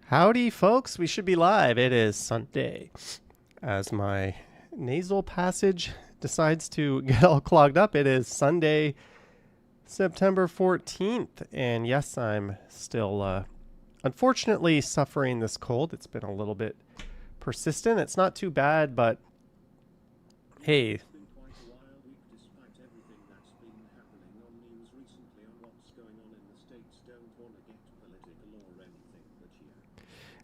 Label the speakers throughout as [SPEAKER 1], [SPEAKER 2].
[SPEAKER 1] Howdy, folks. We should be live. It is Sunday. As my nasal passage decides to get all clogged up, it is Sunday, September 14th. And yes, I'm still, unfortunately, suffering this cold. It's been a little bit persistent. It's not too bad, but hey.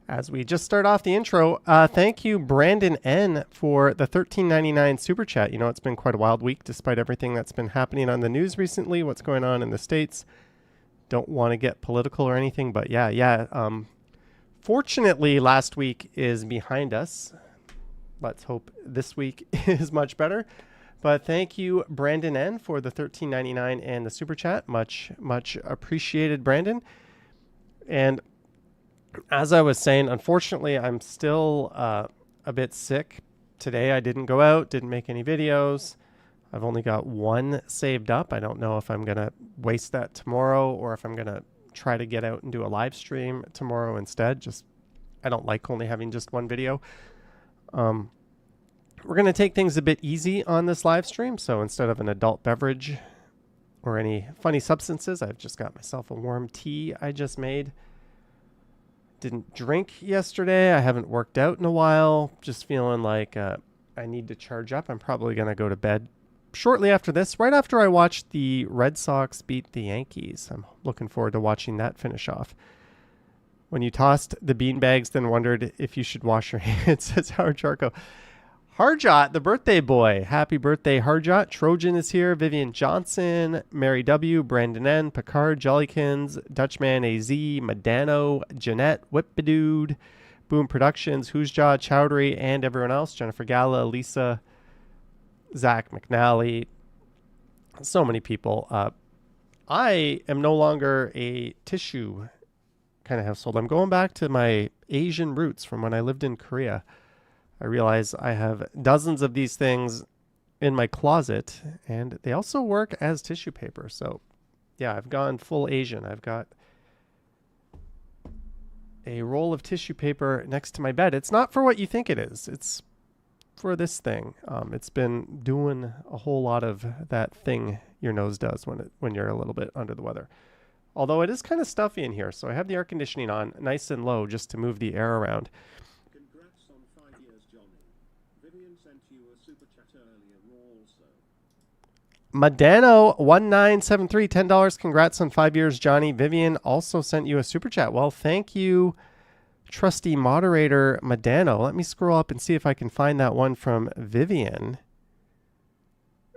[SPEAKER 1] As we just start off the intro, thank you, Brandon N., for the $13.99 super chat. You know, it's been quite a wild week despite everything that's been happening on the news recently, what's going on in the States. Don't want to get political or anything, but yeah. Fortunately, last week is behind us. Let's hope this week is much better. But thank you, Brandon N., for the $13.99 and the super chat. Much appreciated, Brandon. And as I was saying, unfortunately, I'm still a bit sick. Today I didn't go out, didn't make any videos. I've only got one saved up. I don't know if I'm going to waste that tomorrow or if I'm going to try to get out and do a live stream tomorrow instead. I don't like only having just one video. We're going to take things a bit easy on this live stream. So instead of an adult beverage or any funny substances, I've just got myself a warm tea I just made. Didn't drink yesterday. I haven't worked out in a while. Just feeling like I need to charge up. I'm probably going to go to bed shortly after this, right after I watch the Red Sox beat the Yankees. I'm looking forward to watching that finish off. When you tossed the beanbags, then wondered if you should wash your hands, says Howard Charco. Harjot, the birthday boy. Happy birthday, Harjot. Trojan is here. Vivian Johnson, Mary W., Brandon N., Picard, Jollykins, Dutchman AZ, Madano, Jeanette, Whippadude, Boom Productions, Who's Jaw, Chowdhury, and everyone else. Jennifer Gala, Lisa, Zach McNally. So many people. I am no longer a tissue kind of household. I'm going back to my Asian roots from when I lived in Korea. I realize I have dozens of these things in my closet, and they also work as tissue paper. So, yeah, I've gone full Asian. I've got a roll of tissue paper next to my bed. It's not for what you think it is. It's for this thing. It's been doing a whole lot of that thing your nose does when you're a little bit under the weather. Although it is kind of stuffy in here, so I have the air conditioning on nice and low just to move the air around. Madano 1973, $10. Congrats on 5 years, Johnny. Vivian also sent you a super chat. Well, thank you, trusty moderator Madano. Let me scroll up and see if I can find that one from Vivian.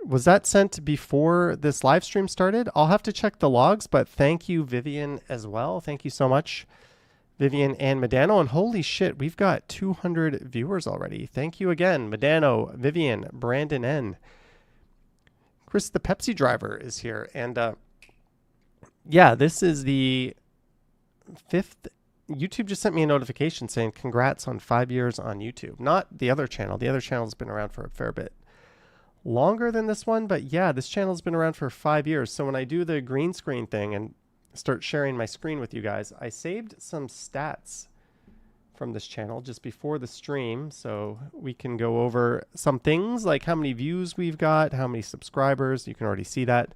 [SPEAKER 1] Was that sent before this live stream started? I'll have to check the logs, but thank you, Vivian, as well. Thank you so much, Vivian and Madano. And holy shit, we've got 200 viewers already. Thank you again, Madano, Vivian, Brandon N. Chris, the Pepsi driver, is here. And yeah, this is the 5th. YouTube just sent me a notification saying congrats on 5 years on YouTube. Not the other channel. The other channel's been around for a fair bit longer than this one. But yeah, this channel's been around for 5 years. So when I do the green screen thing and start sharing my screen with you guys, I saved some stats from this channel just before the stream, so we can go over some things like how many views we've got, how many subscribers. You can already see that.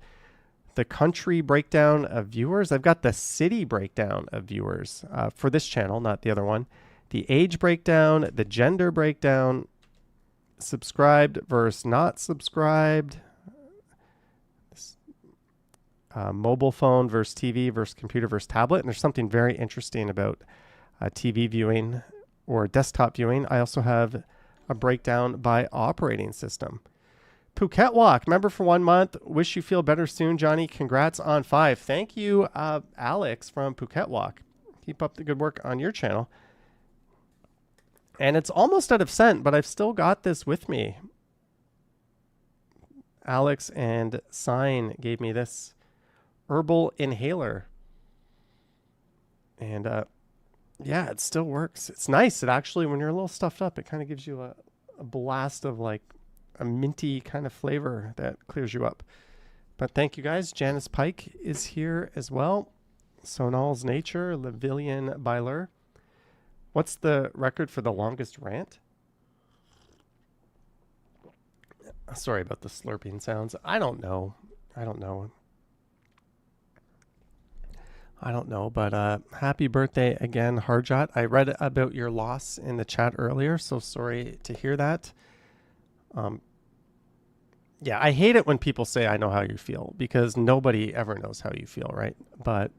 [SPEAKER 1] The country breakdown of viewers. I've got the city breakdown of viewers for this channel, not the other one. The age breakdown, the gender breakdown, subscribed versus not subscribed, mobile phone versus TV versus computer versus tablet. And there's something very interesting about TV viewing or desktop viewing. I also have a breakdown by operating system. Phuket Walk, member for 1 month. Wish you feel better soon, Johnny. Congrats on 5. Thank you, Alex from Phuket Walk. Keep up the good work on your channel. And it's almost out of scent, but I've still got this with me. Alex and Sign gave me this herbal inhaler. And yeah, it still works. It's nice. It actually, when you're a little stuffed up, it kind of gives you a blast of like a minty kind of flavor that clears you up. But thank you guys. Janice Pike is here as well. Sonal's Nature, Lavillian Byler. What's the record for the longest rant? Sorry about the slurping sounds. I don't know. But happy birthday again, Harjot. I read about your loss in the chat earlier, so sorry to hear that. Yeah, I hate it when people say I know how you feel, because nobody ever knows how you feel, right? But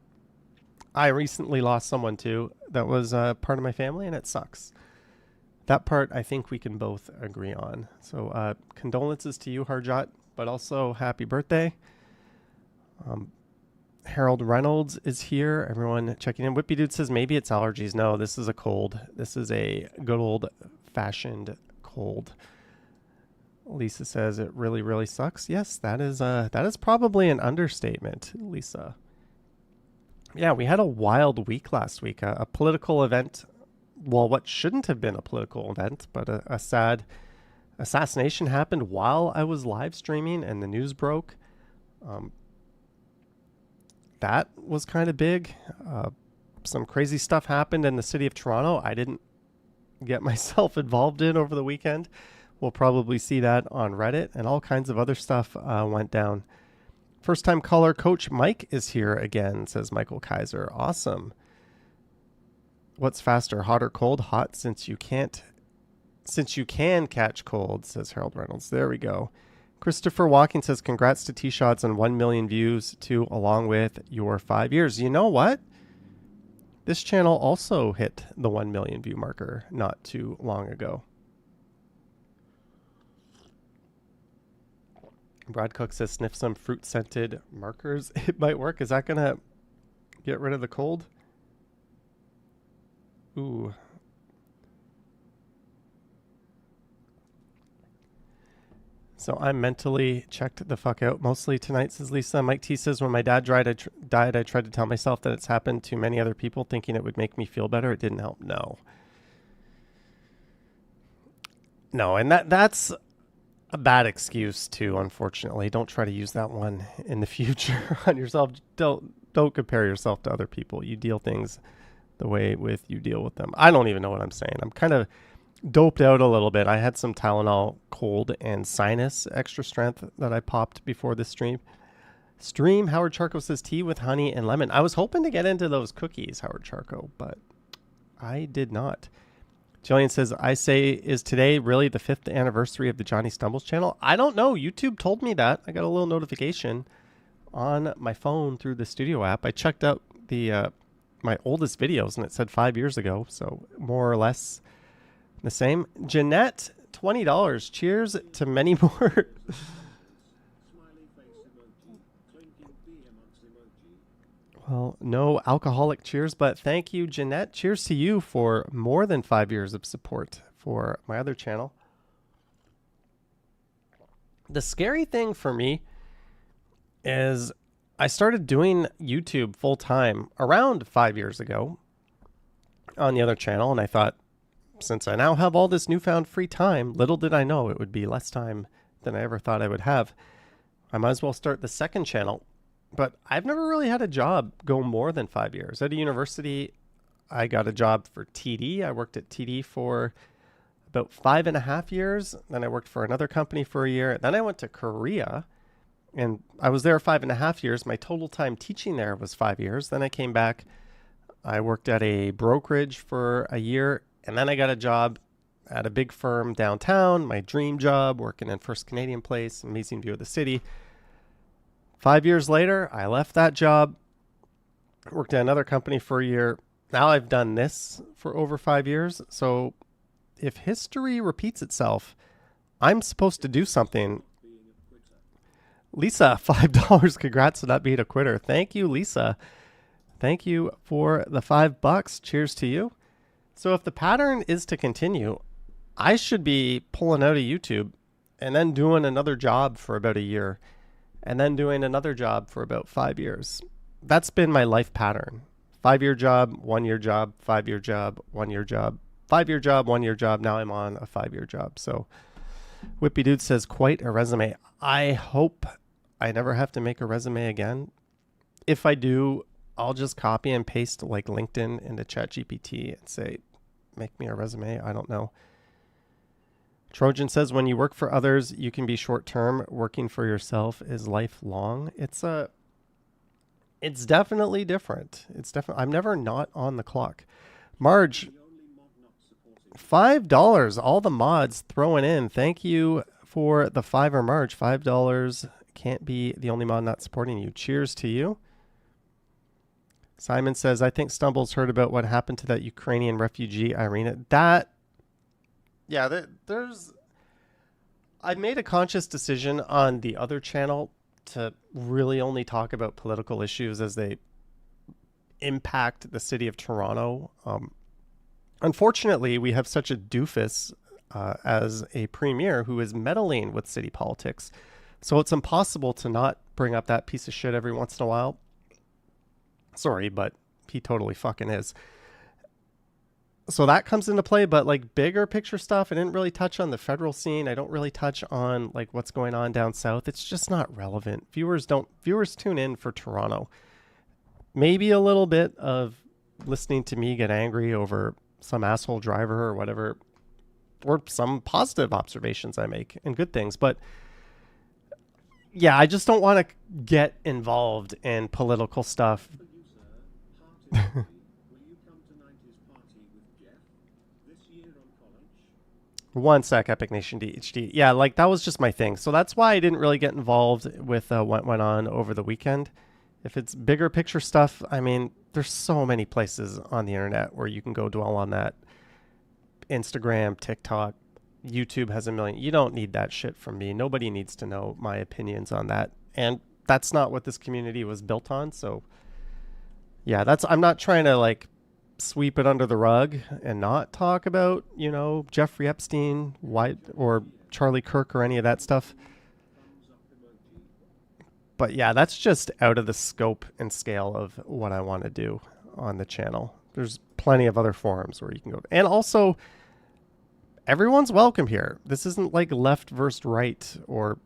[SPEAKER 1] I recently lost someone too that was part of my family, and it sucks. That part I think we can both agree on. So condolences to you, Harjot, but also happy birthday. Harold Reynolds is here. Everyone checking in. Whippy Dude says maybe it's allergies. No, this is a cold. This is a good old fashioned cold. Lisa says it really, really sucks. Yes, that is probably an understatement, Lisa. Yeah, we had a wild week last week. A political event. Well, what shouldn't have been a political event, but a sad assassination happened while I was live streaming and the news broke. That was kind of big. Some crazy stuff happened in the city of Toronto. I didn't get myself involved in over the weekend. We'll probably see that on Reddit, and all kinds of other stuff went down. First time caller Coach Mike is here again, says Michael Kaiser. Awesome. What's faster, hot or cold? Hot, since you can catch cold, says Harold Reynolds. There we go. Christopher Walking says, congrats to T-Shots on 1 million views too, along with your 5 years. You know what? This channel also hit the 1 million view marker not too long ago. Brad Cook says, sniff some fruit-scented markers. It might work. Is that going to get rid of the cold? Ooh. So I'm mentally checked the fuck out mostly tonight, says Lisa. Mike T says, when my dad died, I tried to tell myself that it's happened to many other people, thinking it would make me feel better. It didn't help. No, and that's a bad excuse too, unfortunately. Don't try to use that one in the future on yourself. Don't compare yourself to other people. You deal things the way you deal with them. I don't even know what I'm saying. I'm kind of doped out a little bit. I had some Tylenol cold and sinus extra strength that I popped before the stream. Howard Charco says tea with honey and lemon. I was hoping to get into those cookies, Howard Charco, but I did not. Jillian says, I say, is today really the 5th anniversary of the Johnny Stumbles channel? I don't know. YouTube told me that. I got a little notification on my phone through the studio app. I checked out the my oldest videos and it said 5 years ago. So more or less the same. Jeanette, $20. Cheers to many more. Well, no alcoholic cheers, but thank you, Jeanette. Cheers to you for more than 5 years of support for my other channel. The scary thing for me is I started doing YouTube full time around 5 years ago on the other channel, and I thought, since I now have all this newfound free time, little did I know it would be less time than I ever thought I would have. I might as well start the second channel. But I've never really had a job go more than 5 years. At a university, I got a job for TD. I worked at TD for about 5.5 years. Then I worked for another company for a year. Then I went to Korea, and I was there 5.5 years. My total time teaching there was 5 years. Then I came back. I worked at a brokerage for a year, and then I got a job at a big firm downtown, my dream job, working in First Canadian Place, amazing view of the city. 5 years later, I left that job, worked at another company for a year. Now I've done this for over 5 years. So if history repeats itself, I'm supposed to do something. Lisa, $5. Congrats on not being a quitter. Thank you, Lisa. Thank you for the $5. Cheers to you. So if the pattern is to continue, I should be pulling out of YouTube and then doing another job for about a year, and then doing another job for about 5 years. That's been my life pattern. 5 year job, 1 year job, 5 year job, 1 year job, 5 year job, 1 year job. Now I'm on a 5 year job. So Whippy Dude says, quite a resume. I hope I never have to make a resume again. If I do, I'll just copy and paste like LinkedIn into ChatGPT and say, make me a resume. I don't know. Trojan says, when you work for others, you can be short-term. Working for yourself is lifelong. It's definitely different. I'm never not on the clock. Marge, $5. All the mods throwing in. Thank you for the $5 Marge. $5 can't be the only mod not supporting you. Cheers to you. Simon says, I think Stumbles heard about what happened to that Ukrainian refugee, Irina. I made a conscious decision on the other channel to really only talk about political issues as they impact the city of Toronto. Unfortunately, we have such a doofus as a premier who is meddling with city politics. So it's impossible to not bring up that piece of shit every once in a while. Sorry, but he totally fucking is. So that comes into play, but like bigger picture stuff, I didn't really touch on the federal scene. I don't really touch on like what's going on down south. It's just not relevant. Viewers tune in for Toronto. Maybe a little bit of listening to me get angry over some asshole driver or whatever, or some positive observations I make and good things. But yeah, I just don't want to get involved in political stuff. One sec, Epic Nation DHD. Yeah, like that was just my thing. So that's why I didn't really get involved with what went on over the weekend. If it's bigger picture stuff, I mean, there's so many places on the internet where you can go dwell on that. Instagram, TikTok, YouTube has a million. You don't need that shit from me. Nobody needs to know my opinions on that. And that's not what this community was built on. So yeah, I'm not trying to like sweep it under the rug and not talk about, you know, Jeffrey Epstein, or Charlie Kirk or any of that stuff. But yeah, that's just out of the scope and scale of what I want to do on the channel. There's plenty of other forums where you can go. And also, everyone's welcome here. This isn't like left versus right or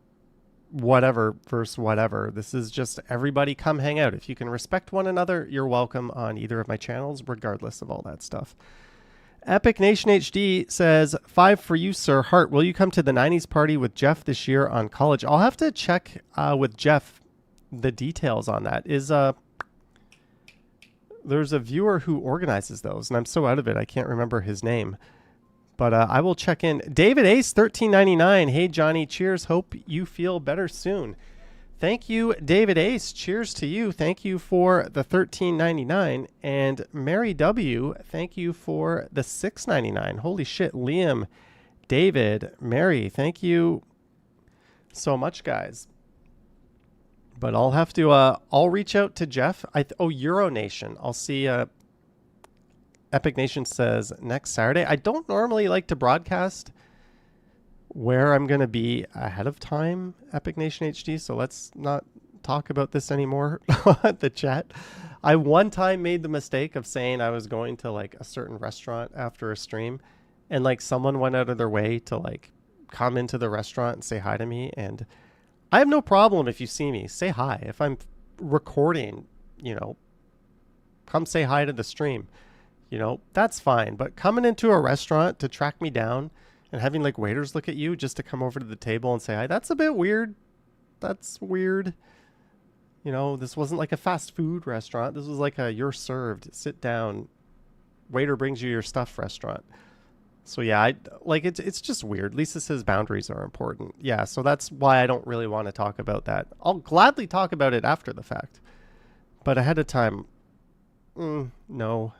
[SPEAKER 1] whatever versus whatever. This is just everybody come hang out. If you can respect one another, you're welcome on either of my channels, regardless of all that stuff. Epic Nation HD says, 5 for you, sir. Hart, will you come to the 90s party with Jeff this year on college? I'll have to check with Jeff the details on that. There's a viewer who organizes those, and I'm so out of it, I can't remember his name. But I will check in. David Ace, $13.99. Hey, Johnny. Cheers. Hope you feel better soon. Thank you, David Ace. Cheers to you. Thank you for the $13.99. And Mary W., thank you for the $6.99. Holy shit. Liam, David, Mary, thank you so much, guys. But I'll have to, I'll reach out to Jeff. Euronation. I'll see, Epic Nation says next Saturday. I don't normally like to broadcast where I'm going to be ahead of time, Epic Nation HD, so let's not talk about this anymore at the chat. I one time made the mistake of saying I was going to like a certain restaurant after a stream, and like someone went out of their way to like come into the restaurant and say hi to me, and I have no problem if you see me. Say hi. If I'm recording, you know, come say hi to the stream. You know, that's fine. But coming into a restaurant to track me down and having like waiters look at you just to come over to the table and say hi, that's a bit weird. That's weird. You know, this wasn't like a fast food restaurant. This was like a you're served, sit down, waiter brings you your stuff restaurant. So yeah, it's just weird. Lisa says boundaries are important. Yeah, so that's why I don't really want to talk about that. I'll gladly talk about it after the fact. But ahead of time, no,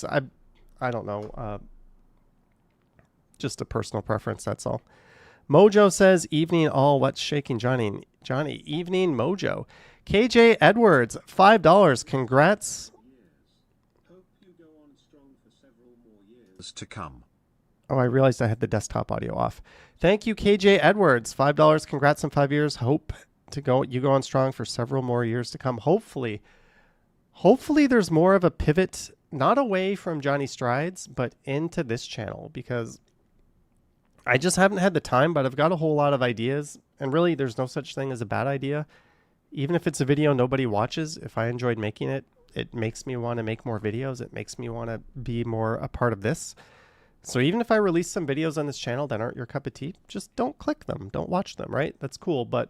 [SPEAKER 1] I don't know. Just a personal preference, that's all. Mojo says, evening all, what's shaking Johnny? Johnny, evening Mojo. KJ Edwards, $5. Congrats.
[SPEAKER 2] Hope you go on strong for several more years to come.
[SPEAKER 1] Oh, I realized I had the desktop audio off. Thank you, KJ Edwards. $5. Congrats on 5 years. Hope you go on strong for several more years to come. Hopefully there's more of a pivot, not away from Johnny Strides, but into this channel, because I just haven't had the time, but I've got a whole lot of ideas, and really there's no such thing as a bad idea. Even if it's a video nobody watches, if I enjoyed making it, it makes me want to make more videos. It makes me want to be more a part of this. So even if I release some videos on this channel that aren't your cup of tea, just don't click them. Don't watch them, right? That's cool. But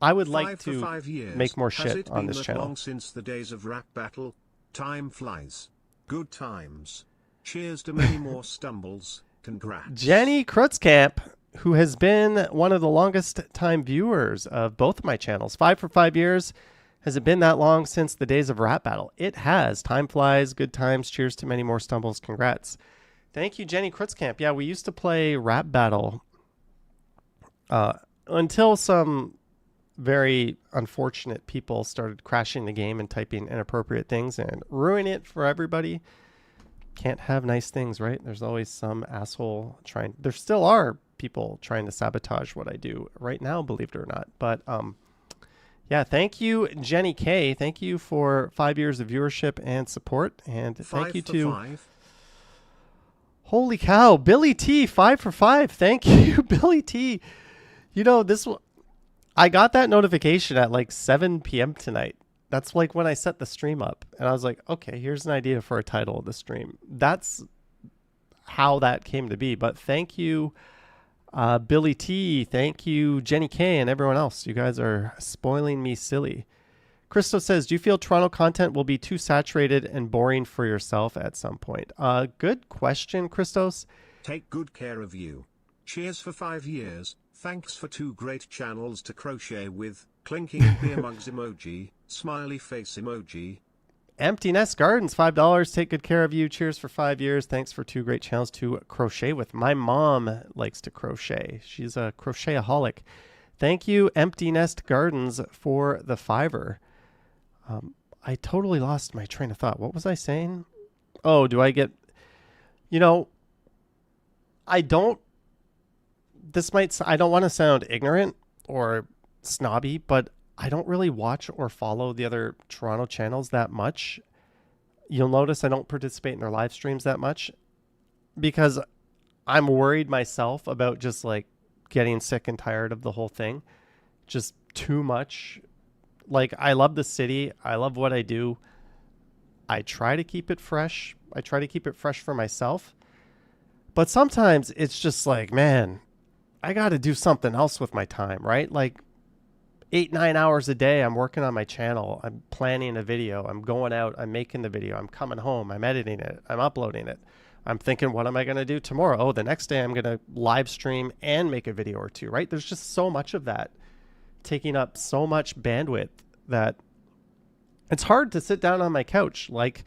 [SPEAKER 1] I would like to make more shit on this channel.
[SPEAKER 2] Long since the days of rap battle? Time flies. Good times. Cheers to many more stumbles. Congrats.
[SPEAKER 1] Jenny Krutzkamp, who has been one of the longest time viewers of both of my channels. 5 for 5 years. Has it been that long since the days of rap battle? It has. Time flies. Good times. Cheers to many more stumbles. Congrats. Thank you, Jenny Krutzkamp. Yeah, we used to play rap battle until some very unfortunate people started crashing the game and typing inappropriate things and ruining it for everybody. Can't have nice things, right? There's always some asshole trying. There still are people trying to sabotage what I do right now, believe it or not. But yeah, thank you, Jenny K. Thank you for 5 years of viewership and support. And thank you to... Holy cow, Billy T, 5 for 5. Thank you, Billy T. You know, I got that notification at like 7 p.m. tonight. That's like when I set the stream up. And I was like, okay, here's an idea for a title of the stream. That's how that came to be. But thank you, Billy T. Thank you, Jenny K. and everyone else. You guys are spoiling me silly. Christo says, do you feel Toronto content will be too saturated and boring for yourself at some point? Good question, Christos.
[SPEAKER 2] Take good care of you. Cheers for 5 years. Thanks for 2 great channels to crochet with. Clinking beer mugs emoji. Smiley face emoji.
[SPEAKER 1] Empty Nest Gardens, $5. Take good care of you. Cheers for 5 years. Thanks for 2 great channels to crochet with. My mom likes to crochet. She's a crochetaholic. Thank you, Empty Nest Gardens, for the $5. I totally lost my train of thought. What was I saying? Oh, do I get... You know, I don't want to sound ignorant or snobby, but I don't really watch or follow the other Toronto channels that much. You'll notice I don't participate in their live streams that much because I'm worried myself about just like getting sick and tired of the whole thing. Just too much. Like, I love the city. I love what I do. I try to keep it fresh. I try to keep it fresh for myself. But sometimes it's just like, man, I got to do something else with my time, right? Like 8-9 hours a day, I'm working on my channel. I'm planning a video. I'm going out. I'm making the video. I'm coming home. I'm editing it. I'm uploading it. I'm thinking, what am I going to do tomorrow? Oh, the next day I'm going to live stream and make a video or 2, right? There's just so much of that taking up so much bandwidth that it's hard to sit down on my couch. Like,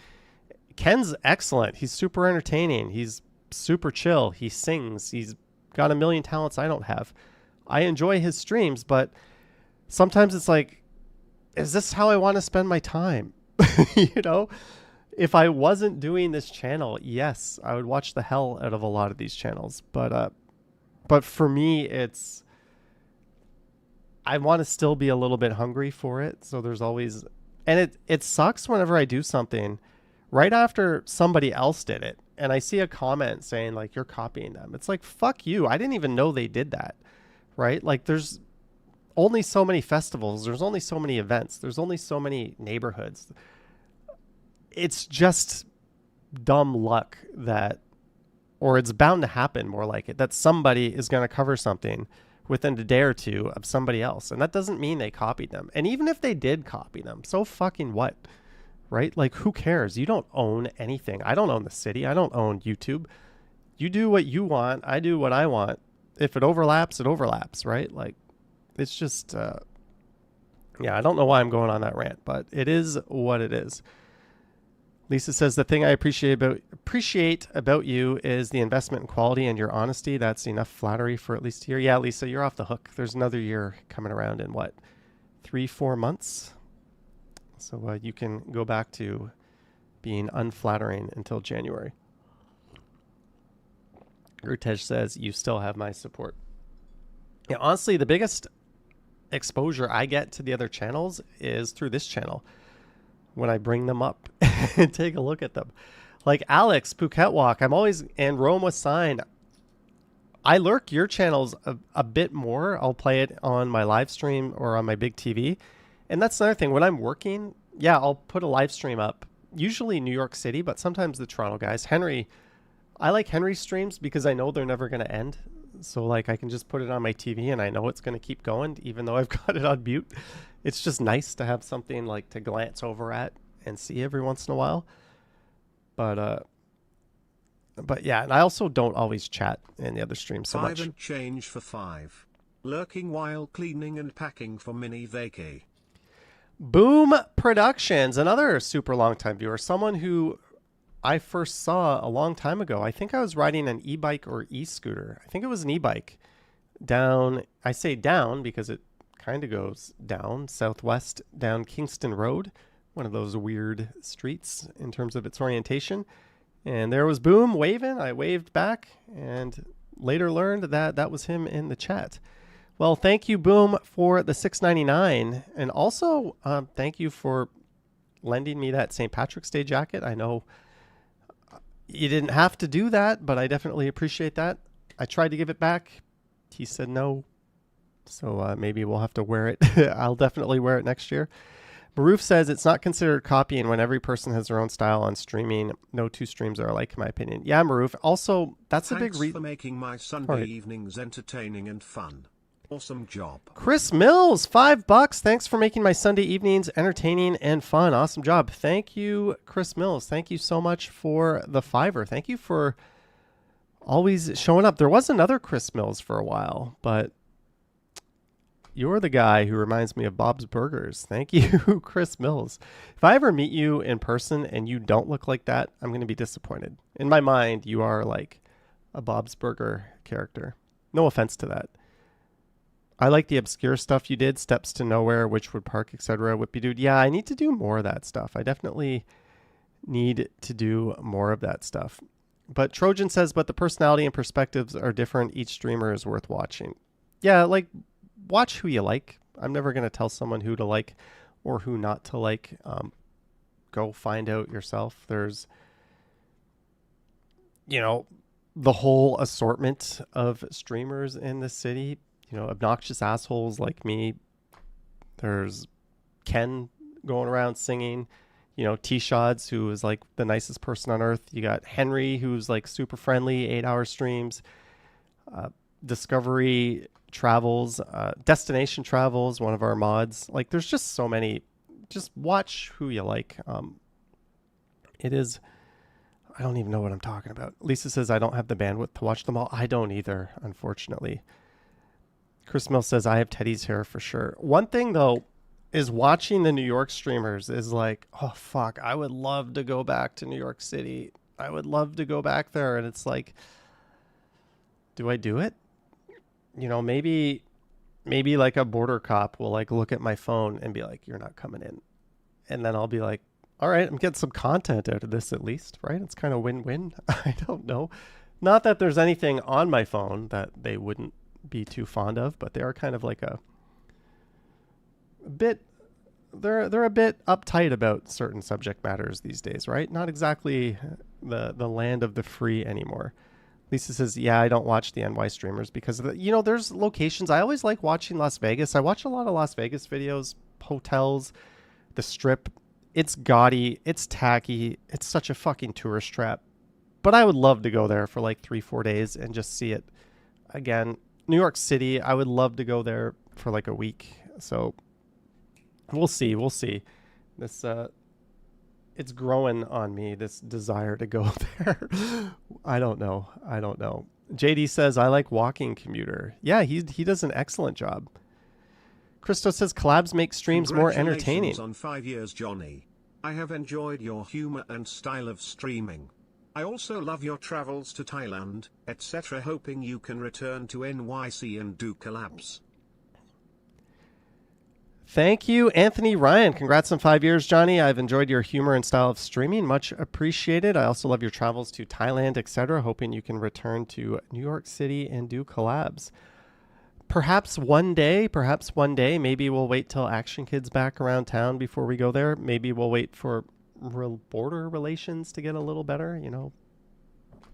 [SPEAKER 1] Ken's excellent. He's super entertaining. He's super chill. He sings. He's got a million talents I don't have. I enjoy his streams, but sometimes it's like, is this how I want to spend my time? You know, if I wasn't doing this channel, yes, I would watch the hell out of a lot of these channels. But for me, I want to still be a little bit hungry for it. So there's always, and it sucks whenever I do something right after somebody else did it. And I see a comment saying like, you're copying them. It's like, fuck you. I didn't even know they did that. Right? Like, there's only so many festivals. There's only so many events. There's only so many neighborhoods. It's just dumb luck that, or it's bound to happen more like it, that somebody is going to cover something within a day or 2 of somebody else. And that doesn't mean they copied them. And even if they did copy them, so fucking what? Right? Like, who cares? You don't own anything. I don't own the city. I don't own YouTube. You do what you want. I do what I want. If it overlaps, it overlaps, right? Like, it's just, yeah, I don't know why I'm going on that rant, but it is what it is. Lisa says, the thing I appreciate about you is the investment in quality and your honesty. That's enough flattery for at least a year. Yeah, Lisa, you're off the hook. There's another year coming around in what, 3-4 months? So you can go back to being unflattering until January. Urtej says, you still have my support. Yeah, honestly, the biggest exposure I get to the other channels is through this channel. When I bring them up and take a look at them. Like Alex, Phuket Walk, I'm always, and Rome was signed. I lurk your channels a bit more. I'll play it on my live stream or on my big TV. And that's another thing. When I'm working, yeah, I'll put a live stream up. Usually New York City, but sometimes the Toronto guys. Henry I like Henry's streams because I know they're never going to end. So like I can just put it on my TV and I know it's going to keep going even though I've got it on mute. It's just nice to have something like to glance over at and see every once in a while. But yeah, and I also don't always chat in the other streams so much.
[SPEAKER 2] 5 and change for 5. Lurking while cleaning and packing for mini vacay.
[SPEAKER 1] Boom Productions, another super long time viewer, someone who I first saw a long time ago. I think I was riding an e-bike or e-scooter. I think it was an e-bike down, I say down because it kind of goes down, southwest, down Kingston Road, one of those weird streets in terms of its orientation. And there was Boom waving. I waved back and later learned that that was him in the chat. Well, thank you, Boom, for the $6.99. And also, thank you for lending me that St. Patrick's Day jacket. I know you didn't have to do that, but I definitely appreciate that. I tried to give it back. He said no. So maybe we'll have to wear it. I'll definitely wear it next year. Maroof says it's not considered copying when every person has their own style on streaming. No two streams are alike, in my opinion. Yeah, Maroof. Also, that's a big
[SPEAKER 2] Thanks
[SPEAKER 1] reason
[SPEAKER 2] for making my Sunday evenings entertaining and fun. Awesome job.
[SPEAKER 1] Chris Mills, $5. Thanks for making my Sunday evenings entertaining and fun. Awesome job. Thank you, Chris Mills. Thank you so much for the $5. Thank you for always showing up. There was another Chris Mills for a while, but you're the guy who reminds me of Bob's Burgers. Thank you, Chris Mills. If I ever meet you in person and you don't look like that, I'm going to be disappointed. In my mind, you are like a Bob's Burger character. No offense to that. I like the obscure stuff you did, Steps to Nowhere, Witchwood Park, etc. Whippy Dude. Yeah, I need to do more of that stuff. I definitely need to do more of that stuff. But Trojan says, but the personality and perspectives are different. Each streamer is worth watching. Yeah, like, watch who you like. I'm never going to tell someone who to like or who not to like. Go find out yourself. There's, the whole assortment of streamers in the city. Obnoxious assholes like me. There's Ken going around singing, T-Shods, who is like the nicest person on earth. You got Henry, who's like super friendly, 8-hour streams. Discovery Travels, Destination Travels, one of our mods. Like, there's just so many. Just watch who you like. It is, I don't even know what I'm talking about. Lisa says, I don't have the bandwidth to watch them all. I don't either, unfortunately. Chris Mill says, I have Teddy's hair for sure. One thing, though, is watching the New York streamers is like, oh, fuck, I would love to go back to New York City. I would love to go back there. And it's like, do I do it? Maybe like a border cop will like look at my phone and be like, you're not coming in. And then I'll be like, all right, I'm getting some content out of this at least, right? It's kind of win-win. I don't know. Not that there's anything on my phone that they wouldn't be too fond of, but they are kind of like a bit, they're a bit uptight about certain subject matters these days, right? Not exactly the land of the free anymore. Lisa says, yeah, I don't watch the NY streamers because of there's locations. I always like watching Las Vegas. I watch a lot of Las Vegas videos, hotels, the Strip. It's gaudy. It's tacky. It's such a fucking tourist trap. But I would love to go there for like 3-4 days and just see it again. New York City, I would love to go there for like a week. So we'll see. We'll see. This, it's growing on me, this desire to go there. I don't know. JD says, I like Walking Commuter. Yeah, he does an excellent job. Christo says, collabs make streams more entertaining.
[SPEAKER 2] On 5 years, Johnny. I have enjoyed your humor and style of streaming. I also love your travels to Thailand, etc. Hoping you can return to NYC and do collabs.
[SPEAKER 1] Thank you, Anthony Ryan. Congrats on 5 years, Johnny. I've enjoyed your humor and style of streaming. Much appreciated. I also love your travels to Thailand, etc. Hoping you can return to New York City and do collabs. Perhaps one day, maybe we'll wait till Action Kid's back around town before we go there. Maybe we'll wait for border relations to get a little better.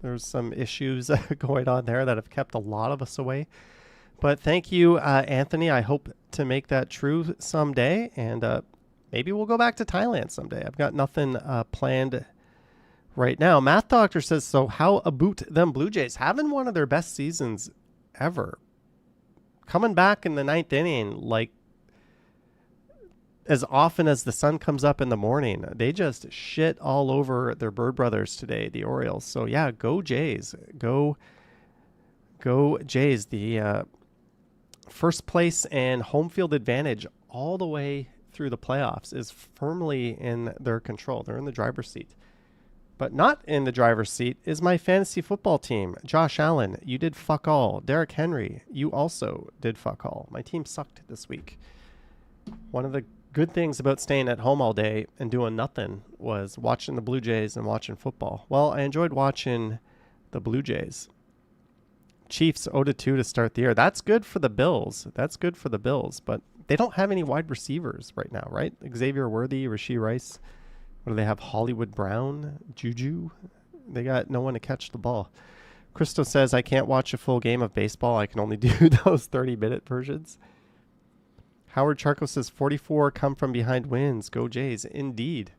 [SPEAKER 1] There's some issues going on there that have kept a lot of us away. But thank you, Anthony. I hope to make that true someday. And maybe we'll go back to Thailand someday. I've got nothing planned right now. Math Doctor says, so how about them Blue Jays? Having one of their best seasons ever. Coming back in the ninth inning, like as often as the sun comes up in the morning. They just shit all over their Bird Brothers today, the Orioles. So yeah, go Jays. Go Jays. The first place and home field advantage all the way through the playoffs is firmly in their control. They're in the driver's seat. But not in the driver's seat is my fantasy football team. Josh Allen, you did fuck all. Derrick Henry, you also did fuck all. My team sucked this week. One of the good things about staying at home all day and doing nothing was watching the Blue Jays and watching football. Well, I enjoyed watching the Blue Jays. Chiefs 0-2 to start the year. That's good for the Bills. But they don't have any wide receivers right now, right? Xavier Worthy, Rashee Rice. What do they have? Hollywood Brown, Juju. They got no one to catch the ball. Christo says, I can't watch a full game of baseball. I can only do those 30-minute versions. Howard Charco says, 44 come from behind wins. Go Jays. Indeed.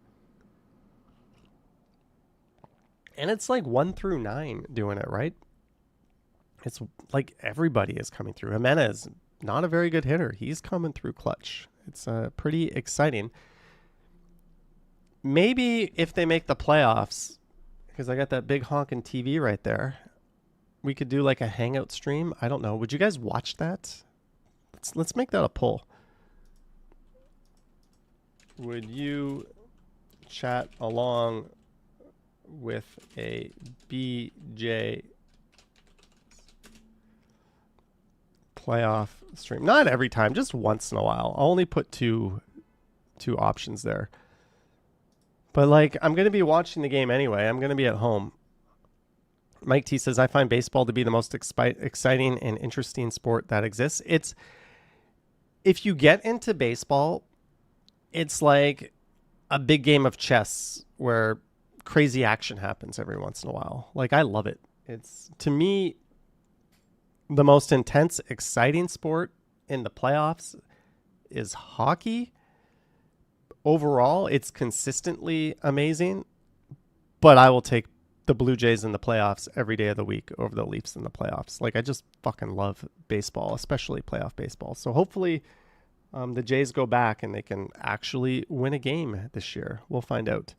[SPEAKER 1] And it's like 1 through 9 doing it, right? It's like everybody is coming through. Jimenez, not a very good hitter. He's coming through clutch. It's pretty exciting. Maybe if they make the playoffs, because I got that big honking TV right there, we could do like a hangout stream. I don't know. Would you guys watch that? Let's make that a poll. Would you chat along with a BJ playoff stream? Not every time, just once in a while. I'll only put two options there. But like, I'm going to be watching the game anyway. I'm going to be at home. Mike T says, I find baseball to be the most exciting and interesting sport that exists. If you get into baseball, it's like a big game of chess where crazy action happens every once in a while. Like, I love it. It's, to me, the most intense, exciting sport in the playoffs is hockey. Overall, it's consistently amazing, but I will take the Blue Jays in the playoffs every day of the week over the Leafs in the playoffs. Like, I just fucking love baseball, especially playoff baseball. So hopefully the Jays go back and they can actually win a game this year. We'll find out.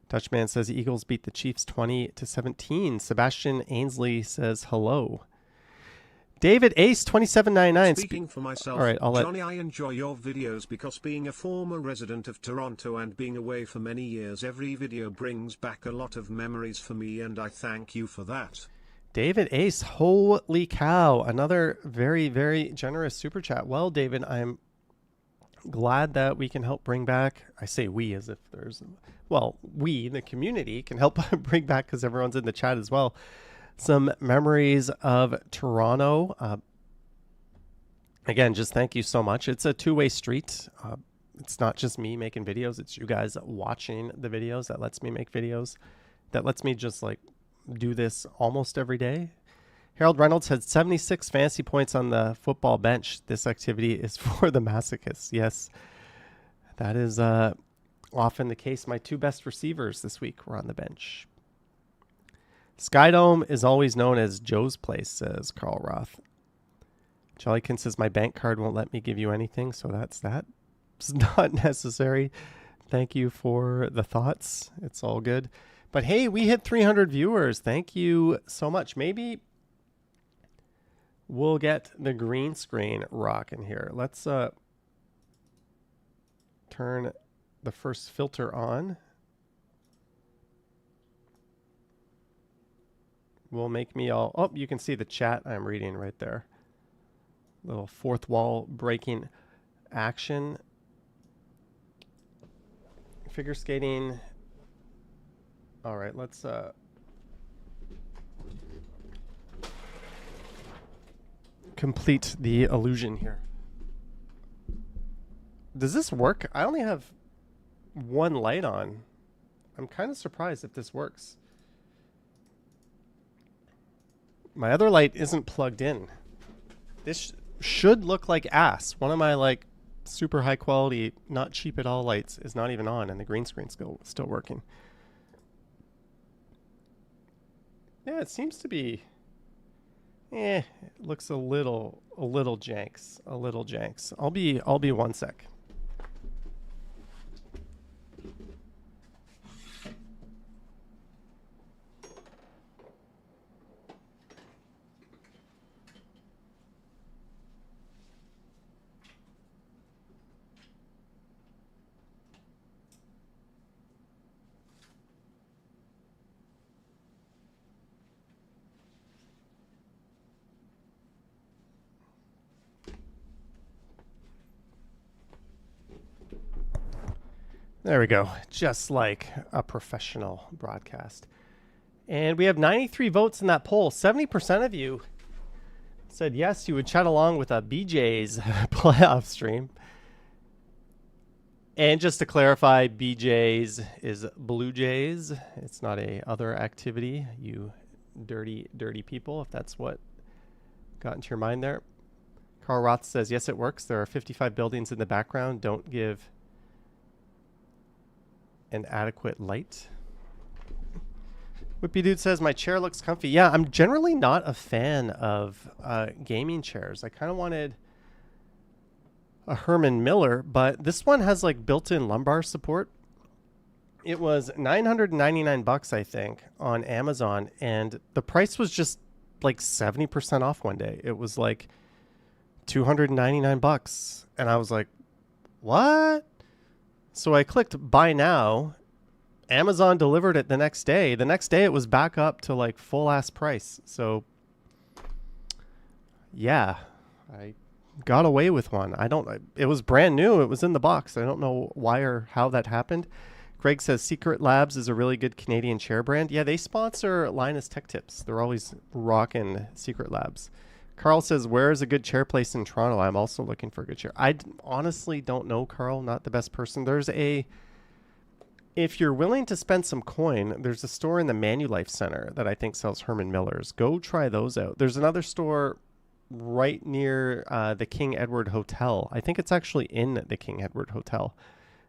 [SPEAKER 1] Dutchman says the Eagles beat the Chiefs 20-17. Sebastian Ainsley says hello. David Ace 2799.
[SPEAKER 2] Speaking for myself,
[SPEAKER 1] all right,
[SPEAKER 2] Johnny, I enjoy your videos because being a former resident of Toronto and being away for many years, every video brings back a lot of memories for me, and I thank you for that.
[SPEAKER 1] David Ace, holy cow. Another very, very generous super chat. Well, David, I'm glad that we can help bring back, I say we as if there's, well, we, the community, can help bring back, because everyone's in the chat as well, some memories of Toronto. Again, just thank you so much. It's a two-way street. It's not just me making videos. It's you guys watching the videos that lets me make videos, that lets me just like do this almost every day. Harold Reynolds had 76 fantasy points on the football bench. This activity is for the masochists. Yes, that is often the case. My two best receivers this week were on the bench. Skydome is always known as Joe's Place, says Carl Roth. Jollykin says, my bank card won't let me give you anything, so that's that. It's not necessary. Thank you for the thoughts. It's all good. But hey, we hit 300 viewers. Thank you so much. Maybe we'll get the green screen rocking here. Let's turn the first filter on. Will make me all... Oh, you can see the chat I'm reading right there. Little fourth wall breaking action. Figure skating. All right, let's... complete the illusion here. Does this work? I only have one light on. I'm kind of surprised if this works. My other light isn't plugged in. This should look like ass. One of my like super high quality, not cheap at all lights is not even on, and the green screen's still working. Yeah, it seems to be. It looks a little janks, a little janks. I'll be one sec. There we go. Just like a professional broadcast. And we have 93 votes in that poll. 70% of you said yes, you would chat along with a BJ's playoff stream. And just to clarify, BJ's is Blue Jays. It's not a other activity, you dirty, dirty people, if that's what got into your mind there. Carl Roth says, yes, it works. There are 55 buildings in the background. Don't give an adequate light. Whippy Dude says, my chair looks comfy. Yeah, I'm generally not a fan of gaming chairs. I kind of wanted a Herman Miller, but this one has like built-in lumbar support. It was $999, I think, on Amazon, and the price was just like 70% off one day. It was like $299, and I was like, what? So I clicked buy now. Amazon delivered it the next day. The next day it was back up to like full ass price. So yeah, I got away with one. It was brand new. It was in the box. I don't know why or how that happened. Greg says Secret Labs is a really good Canadian chair brand. Yeah, they sponsor Linus Tech Tips. They're always rocking Secret Labs. Carl says, where is a good chair place in Toronto? I'm also looking for a good chair. I honestly don't know, Carl. Not the best person. If you're willing to spend some coin, there's a store in the Manulife Center that I think sells Herman Millers. Go try those out. There's another store right near the King Edward Hotel. I think it's actually in the King Edward Hotel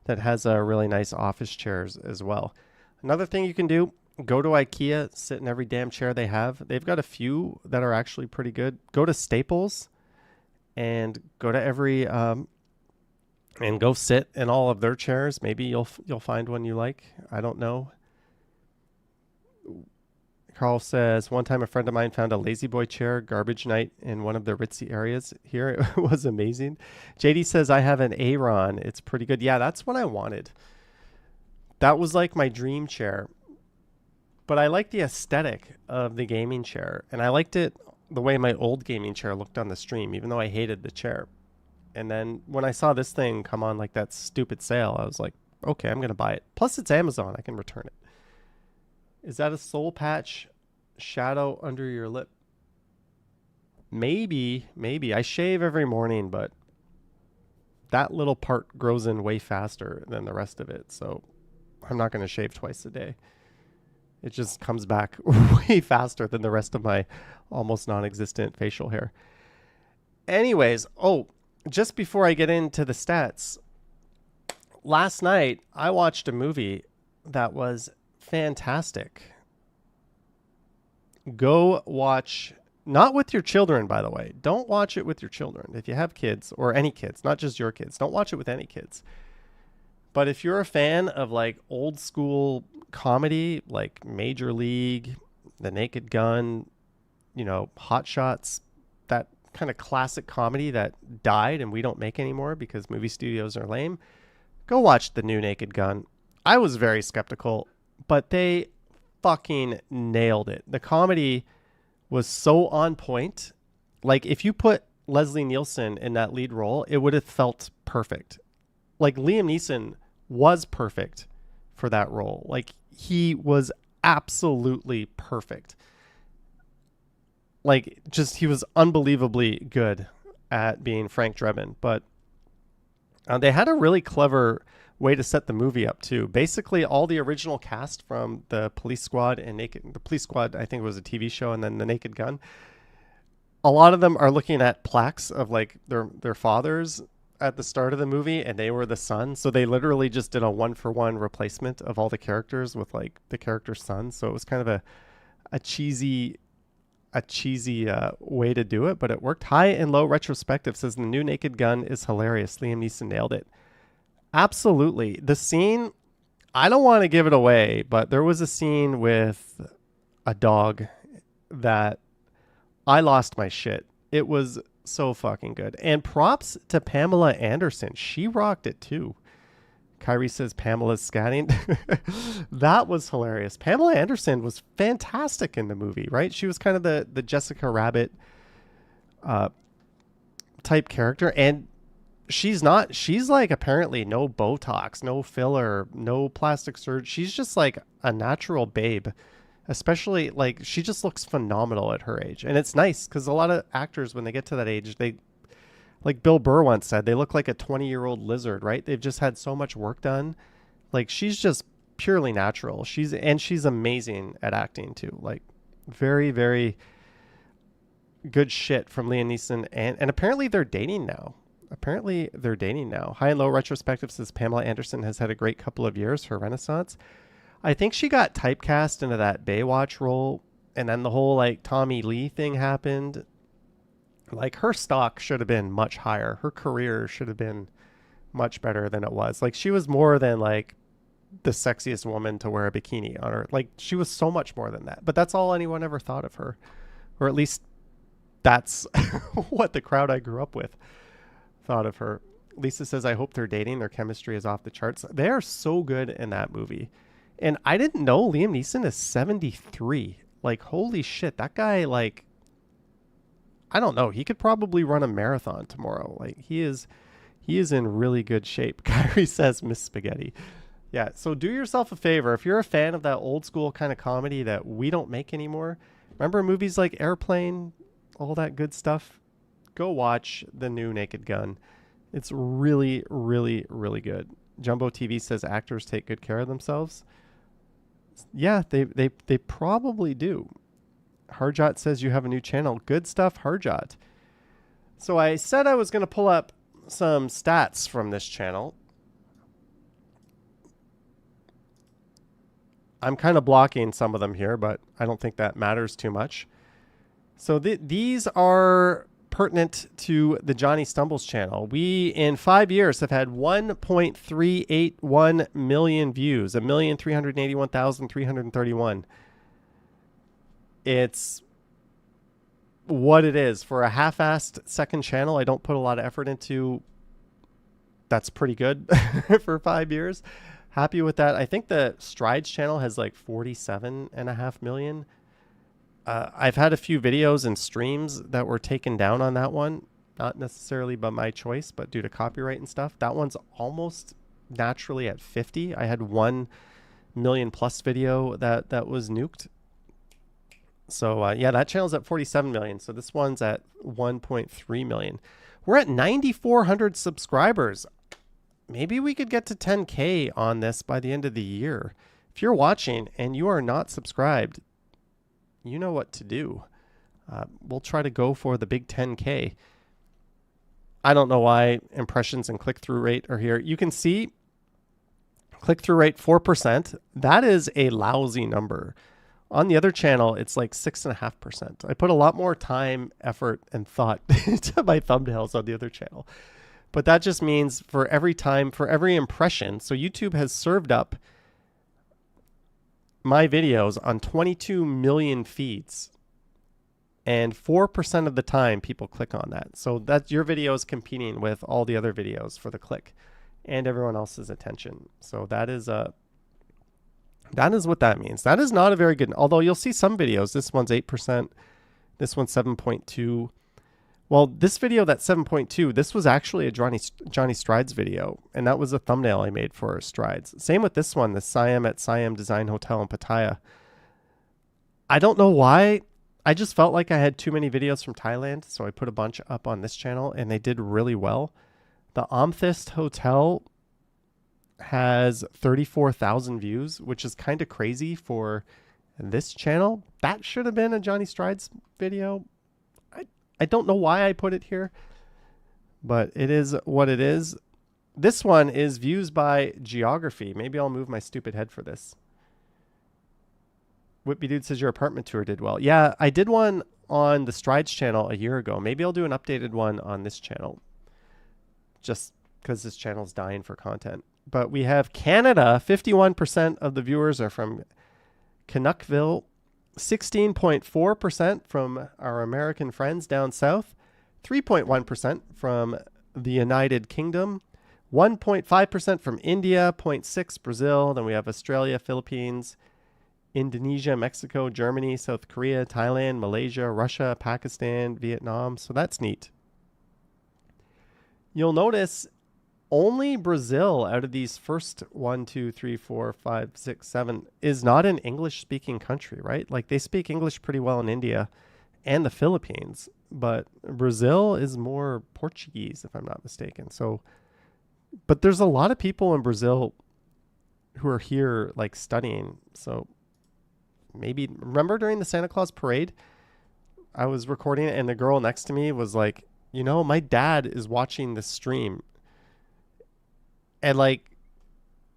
[SPEAKER 1] that has really nice office chairs as well. Another thing you can do, go to IKEA, sit in every damn chair they have. They've got a few that are actually pretty good. Go to Staples and go to every and go sit in all of their chairs. Maybe you'll find one you like. I don't know. Carl says, one time a friend of mine found a Lazy Boy chair, garbage night, in one of the ritzy areas here. It was amazing. JD says, I have an Aeron. It's pretty good. Yeah, that's what I wanted. That was like my dream chair. But I like the aesthetic of the gaming chair. And I liked it the way my old gaming chair looked on the stream, even though I hated the chair. And then when I saw this thing come on like that stupid sale, I was like, okay, I'm going to buy it. Plus, it's Amazon. I can return it. Is that a soul patch shadow under your lip? Maybe. I shave every morning, but that little part grows in way faster than the rest of it. So I'm not going to shave twice a day. It just comes back way faster than the rest of my almost non-existent facial hair. Anyways, just before I get into the stats, last night I watched a movie that was fantastic. Go watch, not with your children, by the way. Don't watch it with your children. If you have kids, or any kids, not just your kids, don't watch it with any kids. But if you're a fan of like old school comedy, like Major League, The Naked Gun, Hot Shots, that kind of classic comedy that died and we don't make anymore because movie studios are lame, go watch the new Naked Gun. I was very skeptical, but they fucking nailed it. The comedy was so on point. Like if you put Leslie Nielsen in that lead role, it would have felt perfect. Like Liam Neeson was perfect for that role. Like he was absolutely perfect. Like just, he was unbelievably good at being Frank Drebin, but they had a really clever way to set the movie up too. Basically all the original cast from the Police Squad and the Police Squad, I think it was a TV show, and then the Naked Gun, a lot of them are looking at plaques of like their fathers at the start of the movie, and they were the son. So they literally just did a 1-for-1 replacement of all the characters with like the character's son. So it was kind of a cheesy way to do it, but it worked. High and Low Retrospective says the new Naked Gun is hilarious. Liam Neeson nailed it. Absolutely. The scene, I don't want to give it away, but there was a scene with a dog that I lost my shit. It was so fucking good. And props to Pamela Anderson. She rocked it too. Kyrie says Pamela's scatting. That was hilarious. Pamela Anderson was fantastic in the movie, right? She was kind of the Jessica Rabbit type character. And she's like apparently no Botox, no filler, no plastic surgery. She's just like a natural babe. Especially like she just looks phenomenal at her age. And it's nice because a lot of actors, when they get to that age, they, like Bill Burr once said, they look like a 20-year-old lizard, right? They've just had so much work done. Like she's just purely natural. She's amazing at acting too. Like very, very good shit from Liam Neeson. And apparently they're dating now. High and Low Retrospective says Pamela Anderson has had a great couple of years, her renaissance. I think she got typecast into that Baywatch role, and then the whole like Tommy Lee thing happened. Like her stock should have been much higher. Her career should have been much better than it was. Like she was more than like the sexiest woman to wear a bikini on her. Like she was so much more than that. But that's all anyone ever thought of her. Or at least that's what the crowd I grew up with thought of her. Lisa says, I hope they're dating. Their chemistry is off the charts. They are so good in that movie. And I didn't know Liam Neeson is 73. Like, holy shit. That guy, like, I don't know. He could probably run a marathon tomorrow. Like, he is in really good shape. Kyrie says, Miss Spaghetti. Yeah, so do yourself a favor. If you're a fan of that old school kind of comedy that we don't make anymore, remember movies like Airplane, all that good stuff? Go watch the new Naked Gun. It's really, really, really good. Jumbo TV says actors take good care of themselves. Yeah, they probably do. Harjot says you have a new channel. Good stuff, Harjot. So I said I was going to pull up some stats from this channel. I'm kind of blocking some of them here, but I don't think that matters too much. So these are pertinent to the Johnny Stumbles channel. We, in 5 years, have had 1.381 million views, 1,381,331. It's what it is. For a half-assed second channel I don't put a lot of effort into, that's pretty good for 5 years. Happy with that. I think the Strides channel has like 47.5 million. I've had a few videos and streams that were taken down on that one. Not necessarily by my choice, but due to copyright and stuff. That one's almost naturally at 50. I had 1 million plus video that was nuked. So yeah, that channel's at 47 million. So this one's at 1.3 million. We're at 9,400 subscribers. Maybe we could get to 10K on this by the end of the year. If you're watching and you are not subscribed, you know what to do. We'll try to go for the big 10K. I don't know why impressions and click-through rate are here. You can see click-through rate 4%. That is a lousy number. On the other channel, it's like 6.5%. I put a lot more time, effort, and thought into my thumbnails on the other channel. But that just means for every impression, so YouTube has served up my videos on 22 million feeds, and 4% of the time people click on that. So that your video is competing with all the other videos for the click and everyone else's attention. So that is what that means. That is not a very good, although you'll see some videos. This one's 8%. This one's 7.2. Well, this video, that's 7.2, this was actually a Johnny Strides video, and that was a thumbnail I made for Strides. Same with this one, the Siam at Siam Design Hotel in Pattaya. I don't know why. I just felt like I had too many videos from Thailand, so I put a bunch up on this channel, and they did really well. The Amethyst Hotel has 34,000 views, which is kind of crazy for this channel. That should have been a Johnny Strides video. I don't know why I put it here, but it is what it is. This one is views by geography. Maybe I'll move my stupid head for this. Whitby Dude says your apartment tour did well. Yeah, I did one on the Strides channel a year ago. Maybe I'll do an updated one on this channel, just because this channel's dying for content. But we have Canada. 51% of the viewers are from Canuckville. 16.4% from our American friends down south. 3.1% from the United Kingdom. 1.5% from India. 0.6% Brazil. Then we have Australia, Philippines, Indonesia, Mexico, Germany, South Korea, Thailand, Malaysia, Russia, Pakistan, Vietnam. So that's neat. You'll notice only Brazil out of these first 1, 2, 3, 4, 5, 6, 7 is not an English-speaking country, right? Like they speak English pretty well in India and the Philippines, but Brazil is more Portuguese, if I'm not mistaken. So, but there's a lot of people in Brazil who are here like studying. So maybe remember during the Santa Claus parade, I was recording it and the girl next to me was like, you know, my dad is watching the stream. And like,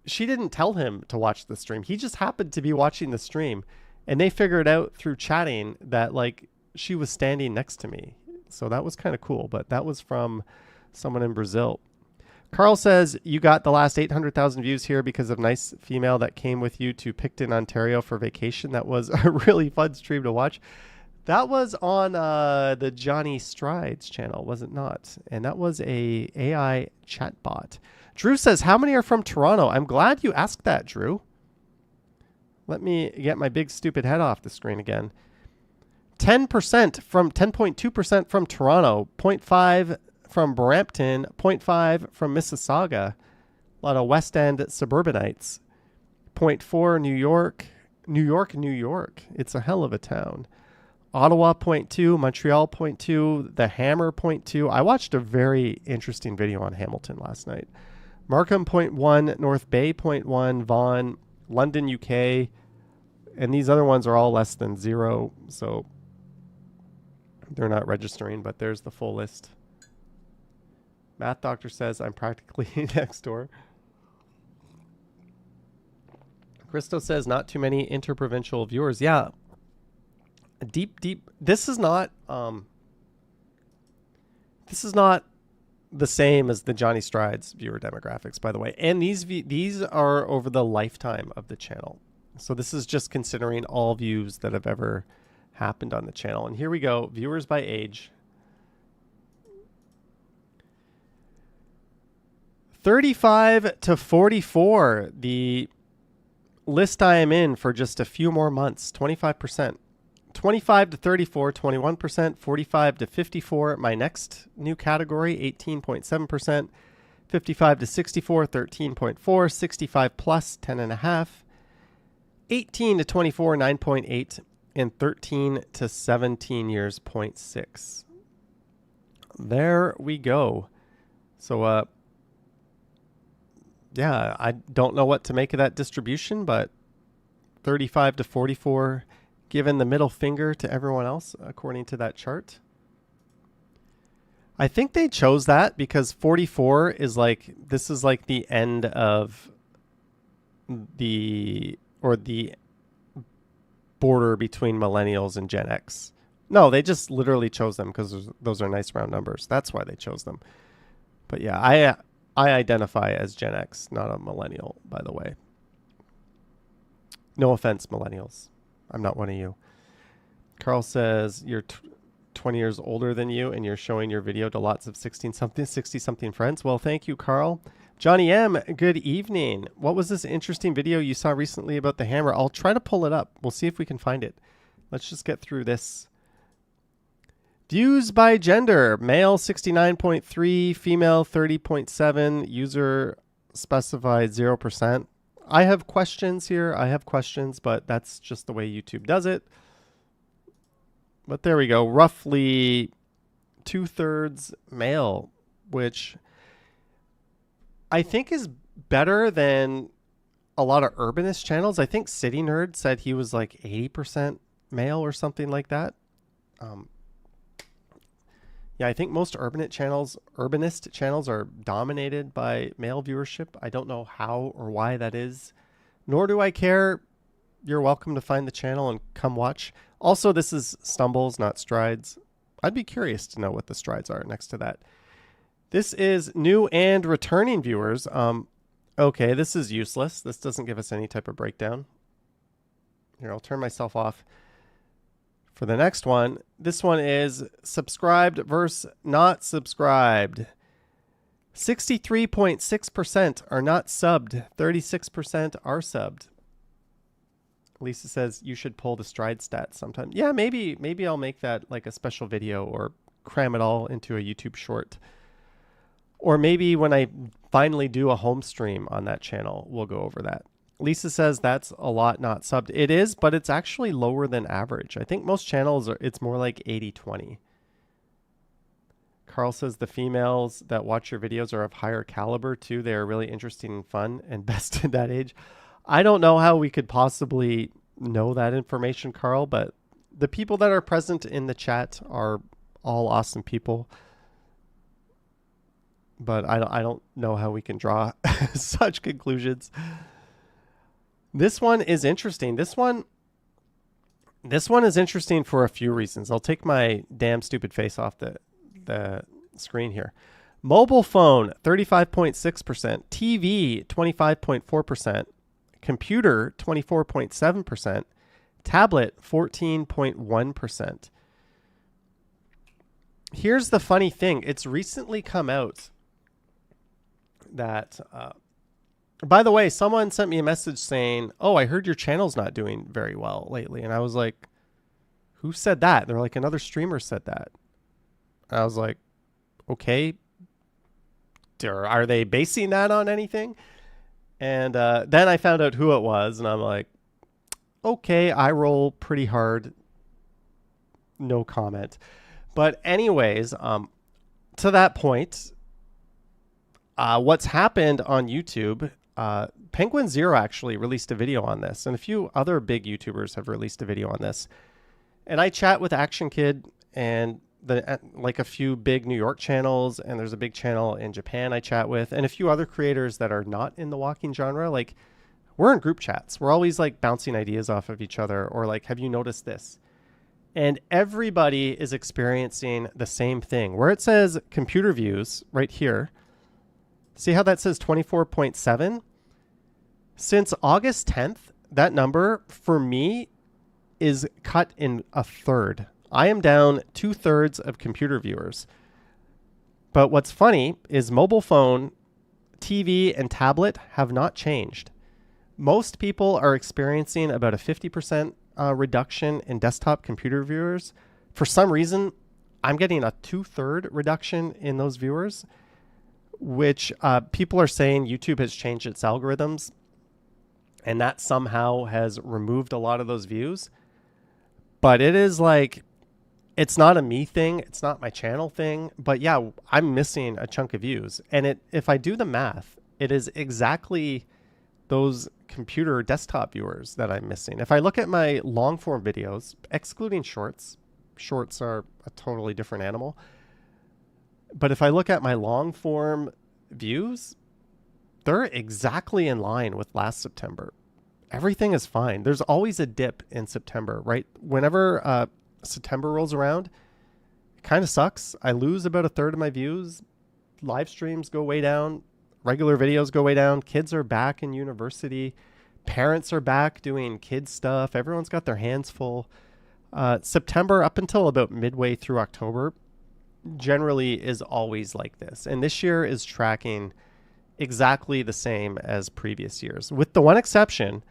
[SPEAKER 1] she didn't tell him to watch the stream. He just happened to be watching the stream. And they figured out through chatting that like she was standing next to me. So that was kind of cool. But that was from someone in Brazil. Carl says, you got the last 800,000 views here because of nice female that came with you to Picton, Ontario for vacation. That was a really fun stream to watch. That was on the Johnny Strides channel, was it not? And that was a AI chatbot. Drew says, how many are from Toronto? I'm glad you asked that, Drew. Let me get my big stupid head off the screen again. 10% from 10.2% from Toronto, 0.5 from Brampton, 0.5 from Mississauga. A lot of West End suburbanites. 0.4 New York. New York. It's a hell of a town. Ottawa 0.2, Montreal 0.2, The Hammer 0.2. I watched a very interesting video on Hamilton last night. Markham 0.1, North Bay 0.1, Vaughan, London, UK, and these other ones are all less than 0, so they're not registering, but there's the full list. Math Doctor says I'm practically next door. Christo says not too many interprovincial viewers. Yeah. Deep. This is not the same as the Johnny Strides viewer demographics, by the way. And these are over the lifetime of the channel. So this is just considering all views that have ever happened on the channel. And here we go. Viewers by age. 35 to 44. The list I am in for just a few more months. 25%. 25 to 34, 21%, 45 to 54. My next new category, 18.7%, 55 to 64, 13.4, 65 plus, 10.5, 18 to 24, 9.8, and 13 to 17 years, 0.6. There we go. So, yeah, I don't know what to make of that distribution, but 35 to 44 given the middle finger to everyone else, according to that chart. I think they chose that because 44 is like, this is like the end of the border between millennials and Gen X. No, they just literally chose them because those are nice round numbers. That's why they chose them. But yeah, I identify as Gen X, not a millennial, by the way. No offense, millennials. I'm not one of you. Carl says you're 20 years older than you and you're showing your video to lots of 60-something friends. Well, thank you, Carl. Johnny M., good evening. What was this interesting video you saw recently about the hammer? I'll try to pull it up. We'll see if we can find it. Let's just get through this. Views by gender. Male 69.3, female 30.7, user specified 0%. I have questions here. But that's just the way YouTube does it. But there we go. Roughly 2/3 male, which I think is better than a lot of urbanist channels. I think City Nerd said he was like 80% male or something like that. Yeah, I think most urbanist channels are dominated by male viewership. I don't know how or why that is, nor do I care you're welcome to find the channel and come watch. Also, this is stumbles, not strides. I'd be curious to know what the strides are next to that. This is new and returning viewers. Okay, this is useless. This doesn't give us any type of breakdown. Here, I'll turn myself off for the next one. This one is subscribed versus not subscribed. 63.6% are not subbed. 36% are subbed. Lisa says you should pull the stride stats sometime. Yeah, maybe I'll make that like a special video or cram it all into a YouTube short. Or maybe when I finally do a home stream on that channel, we'll go over that. Lisa says that's a lot not subbed. It is, but it's actually lower than average. I think most channels it's more like 80-20. Carl says the females that watch your videos are of higher caliber too. They are really interesting and fun and best in that age. I don't know how we could possibly know that information, Carl, but the people that are present in the chat are all awesome people. But I don't know how we can draw such conclusions. This one is interesting. This one is interesting for a few reasons. I'll take my damn stupid face off the screen here. Mobile phone, 35.6%. TV, 25.4%. Computer, 24.7%. Tablet, 14.1%. Here's the funny thing. It's recently come out that, by the way, someone sent me a message saying, oh, I heard your channel's not doing very well lately. And I was like, who said that? They're like, another streamer said that. And I was like, okay, are they basing that on anything? And then I found out who it was, and I'm like, okay, I roll pretty hard. No comment. But anyways, to that point, what's happened on YouTube, Penguin Zero actually released a video on this, and a few other big YouTubers have released a video on this. And I chat with Action Kid and like a few big New York channels, and there's a big channel in Japan I chat with, and a few other creators that are not in the walking genre. Like, we're in group chats. We're always like bouncing ideas off of each other, or like, have you noticed this? And everybody is experiencing the same thing. Where it says computer views right here, see how that says 24.7? Since August 10th, that number for me is cut in a third. I am down 2/3 of computer viewers. But what's funny is mobile phone, TV, and tablet have not changed. Most people are experiencing about a 50% reduction in desktop computer viewers. For some reason, I'm getting a 2/3 reduction in those viewers, which people are saying YouTube has changed its algorithms, and that somehow has removed a lot of those views. But it is like, it's not a me thing. It's not my channel thing. But yeah, I'm missing a chunk of views. And if I do the math, it is exactly those computer desktop viewers that I'm missing. If I look at my long form videos, excluding shorts are a totally different animal. But if I look at my long form views, they're exactly in line with last September. Everything is fine. There's always a dip in September, right? Whenever September rolls around, it kind of sucks. I lose about a third of my views. Live streams go way down. Regular videos go way down. Kids are back in university. Parents are back doing kid stuff. Everyone's got their hands full. September up until about midway through October generally is always like this. And this year is tracking exactly the same as previous years, with the one exception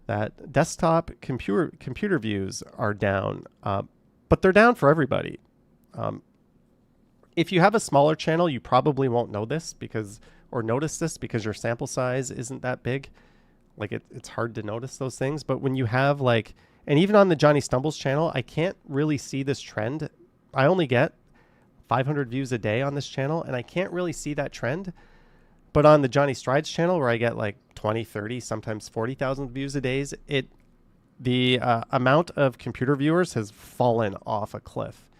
[SPEAKER 1] that desktop computer views are down, but they're down for everybody. If you have a smaller channel, you probably won't know this or notice this because your sample size isn't that big. Like it's hard to notice those things. But when you have and even on the Johnny Stumbles channel, I can't really see this trend. I only get 500 views a day on this channel, and I can't really see that trend. But on the Johnny Strides channel, where I get like 20, 30, sometimes 40,000 views a day, the amount of computer viewers has fallen off a cliff.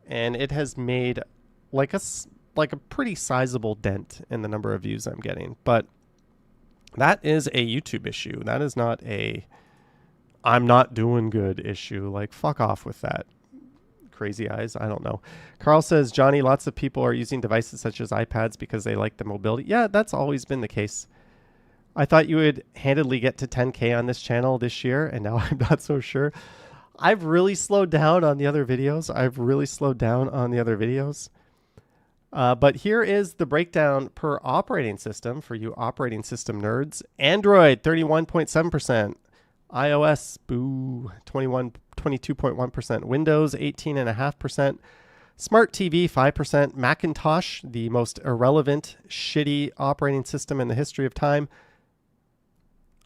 [SPEAKER 1] And it has made like a pretty sizable dent in the number of views I'm getting. But that is a YouTube issue. That is not a I'm not doing good issue. Like, fuck off with that. Crazy eyes. I don't know. Carl says, Johnny, lots of people are using devices such as iPads because they like the mobility. Yeah, that's always been the case. I thought you would handedly get to 10K on this channel this year, and now I'm not so sure. I've really slowed down on the other videos. But here is the breakdown per operating system for you operating system nerds. Android, 31.7%. iOS, boo, 22.1%. Windows, 18.5%. Smart TV, 5%. Macintosh, the most irrelevant, shitty operating system in the history of time.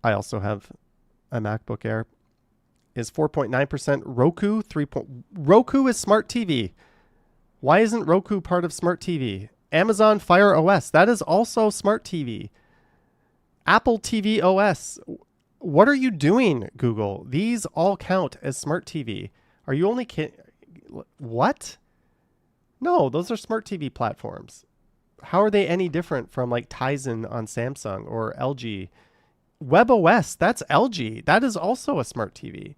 [SPEAKER 1] I also have a MacBook Air. Is 4.9%. Roku, Roku is smart TV. Why isn't Roku part of smart TV? Amazon Fire OS, that is also smart TV. Apple TV OS. What are you doing, Google? These all count as smart TV. Are you only what? No, those are smart TV platforms. How are they any different from like Tizen on Samsung or LG? WebOS, that's LG. That is also a smart TV.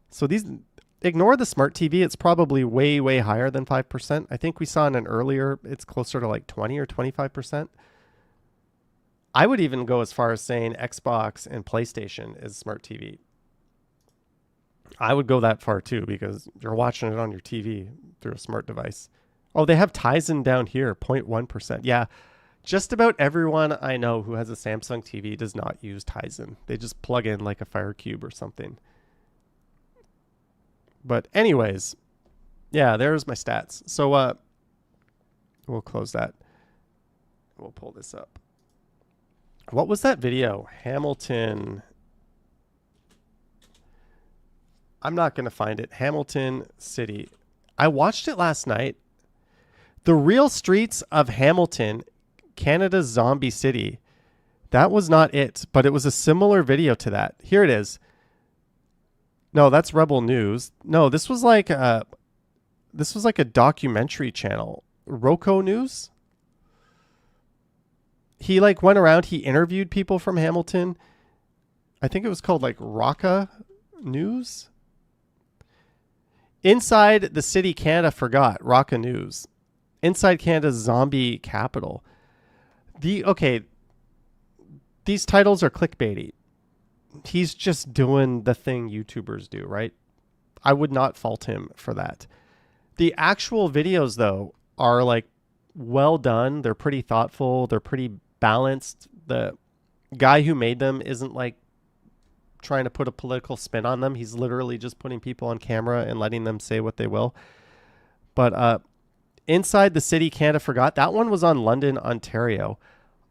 [SPEAKER 1] So these, ignore the smart TV. It's probably way, way higher than 5%. I think we saw in an earlier, it's closer to like 20 or 25%. I would even go as far as saying Xbox and PlayStation is smart TV. I would go that far too, because you're watching it on your TV through a smart device. Oh, they have Tizen down here, 0.1%. Yeah, just about everyone I know who has a Samsung TV does not use Tizen. They just plug in like a Fire Cube or something. But anyways, yeah, there's my stats. So we'll close that. We'll pull this up. What was that video? Hamilton. I'm not going to find it. Hamilton City. I watched it last night. The real streets of Hamilton, Canada's zombie city. That was not it, but it was a similar video to that. Here it is. No, that's Rebel News. No, this was like a documentary channel. Roco News. He like went around, he interviewed people from Hamilton. I think it was called like Rocca News. Inside the city Canada forgot, Rocca News. Inside Canada's zombie capital. These titles are clickbaity. He's just doing the thing YouTubers do, right? I would not fault him for that. The actual videos, though, are like well done. They're pretty thoughtful. They're pretty balanced. The guy who made them isn't like trying to put a political spin on them. He's literally just putting people on camera and letting them say what they will. But Inside the City Canada Forgot, that one was on London, Ontario.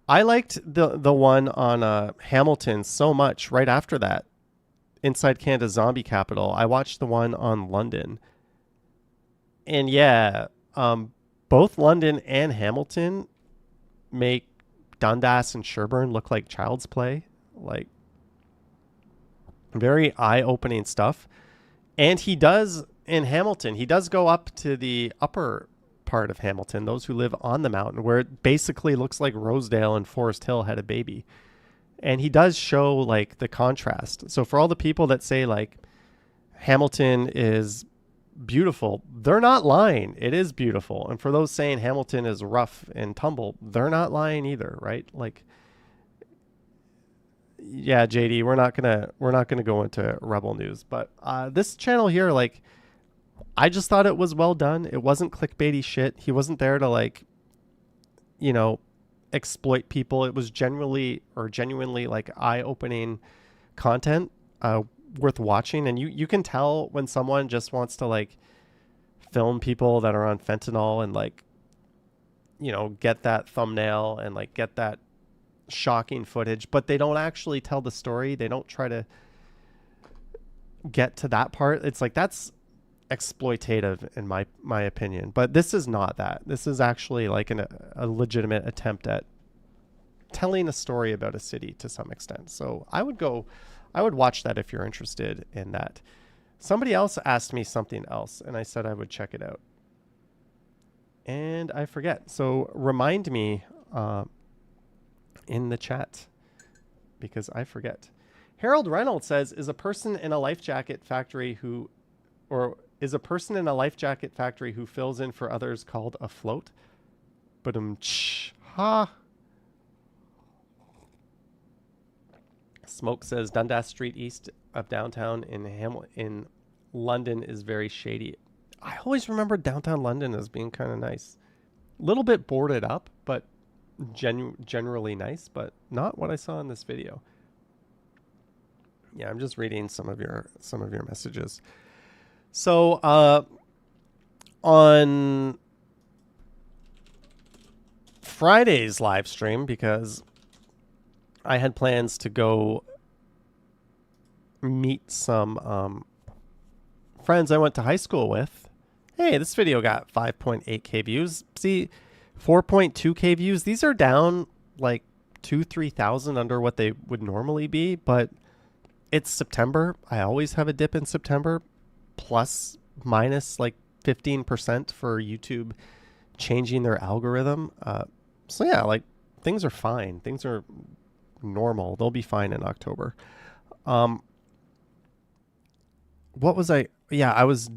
[SPEAKER 1] I liked the one on Hamilton so much right after that. Inside Canada's zombie capital. I watched the one on London. And yeah, both London and Hamilton make Dundas and Sherburne look like child's play. Like, very eye-opening stuff. And he does, in Hamilton, he does go up to the upper part of Hamilton, those who live on the mountain, where it basically looks like Rosedale and Forest Hill had a baby. And he does show like the contrast. So for all the people that say like Hamilton is beautiful, they're not lying. It is beautiful. And for those saying Hamilton is rough and tumble, they're not lying either, right? Like, yeah, JD, we're not gonna go into Rebel News, but this channel here, like, I just thought it was well done. It wasn't clickbaity shit. He wasn't there to like, you know, exploit people. It was genuinely like eye-opening content worth watching. And you can tell when someone just wants to like film people that are on fentanyl and like, you know, get that thumbnail and like get that shocking footage, but they don't actually tell the story. They don't try to get to that part. It's like, that's exploitative in my opinion. But this is not that. This is actually like a legitimate attempt at telling a story about a city to some extent. So I would watch that if you're interested in that. Somebody else asked me something else and I said I would check it out. And I forget. So remind me in the chat because I forget. Harold Reynolds says, is a person in a life jacket factory who fills in for others called a float? But ha. Smoke says Dundas Street east of downtown in London is very shady. I always remember downtown London as being kind of nice. A little bit boarded up, but generally nice, but not what I saw in this video. Yeah, I'm just reading some of your messages. So on Friday's live stream, because I had plans to go meet some friends I went to high school with. Hey, this video got 5.8k views. See, 4.2k views. These are down like 2,000-3,000 under what they would normally be, but it's September. I always have a dip in September, plus minus like 15% for YouTube changing their algorithm. So yeah, like things are fine. Things are normal. They'll be fine in October. What was I? Yeah, I was.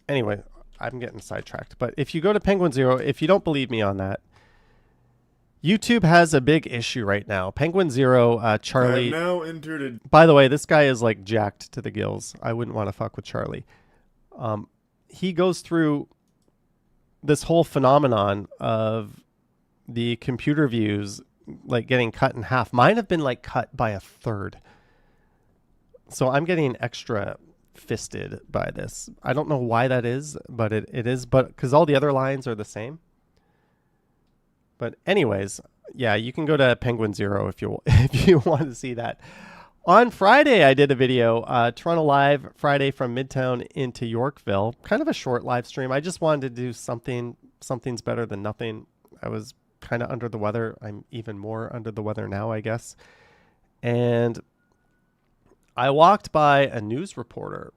[SPEAKER 1] Anyway, I'm getting sidetracked. But if you go to Penguin Zero, if you don't believe me on that, YouTube has a big issue right now. Penguin Zero, Charlie.
[SPEAKER 3] I have now entered
[SPEAKER 1] By the way, this guy is like jacked to the gills. I wouldn't want to fuck with Charlie. He goes through this whole phenomenon of the computer views like getting cut in half. Mine have been like cut by a third. So I'm getting extra fisted by this. I don't know why that is, but it is. But because all the other lines are the same. But anyways, yeah, you can go to Penguin Zero if you want to see that. On Friday, I did a video, Toronto Live Friday from Midtown into Yorkville. Kind of a short live stream. I just wanted to do something. Something's better than nothing. I was kind of under the weather. I'm even more under the weather now, I guess. And I walked by a news reporter,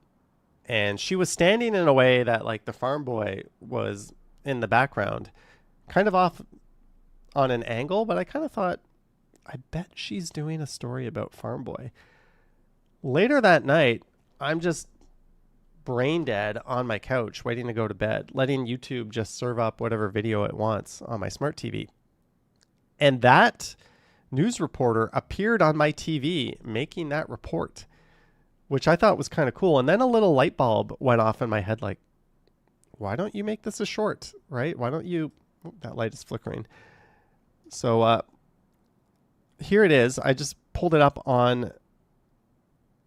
[SPEAKER 1] and she was standing in a way that like the farm boy was in the background, kind of off on an angle, but I kind of thought, I bet she's doing a story about Farm Boy. Later that night, I'm just brain dead on my couch, waiting to go to bed, letting YouTube just serve up whatever video it wants on my smart TV. And that news reporter appeared on my TV making that report, which I thought was kind of cool. And then a little light bulb went off in my head, like, why don't you make this a short, right? Why don't you... Oh, that light is flickering. So here it is. I just pulled it up on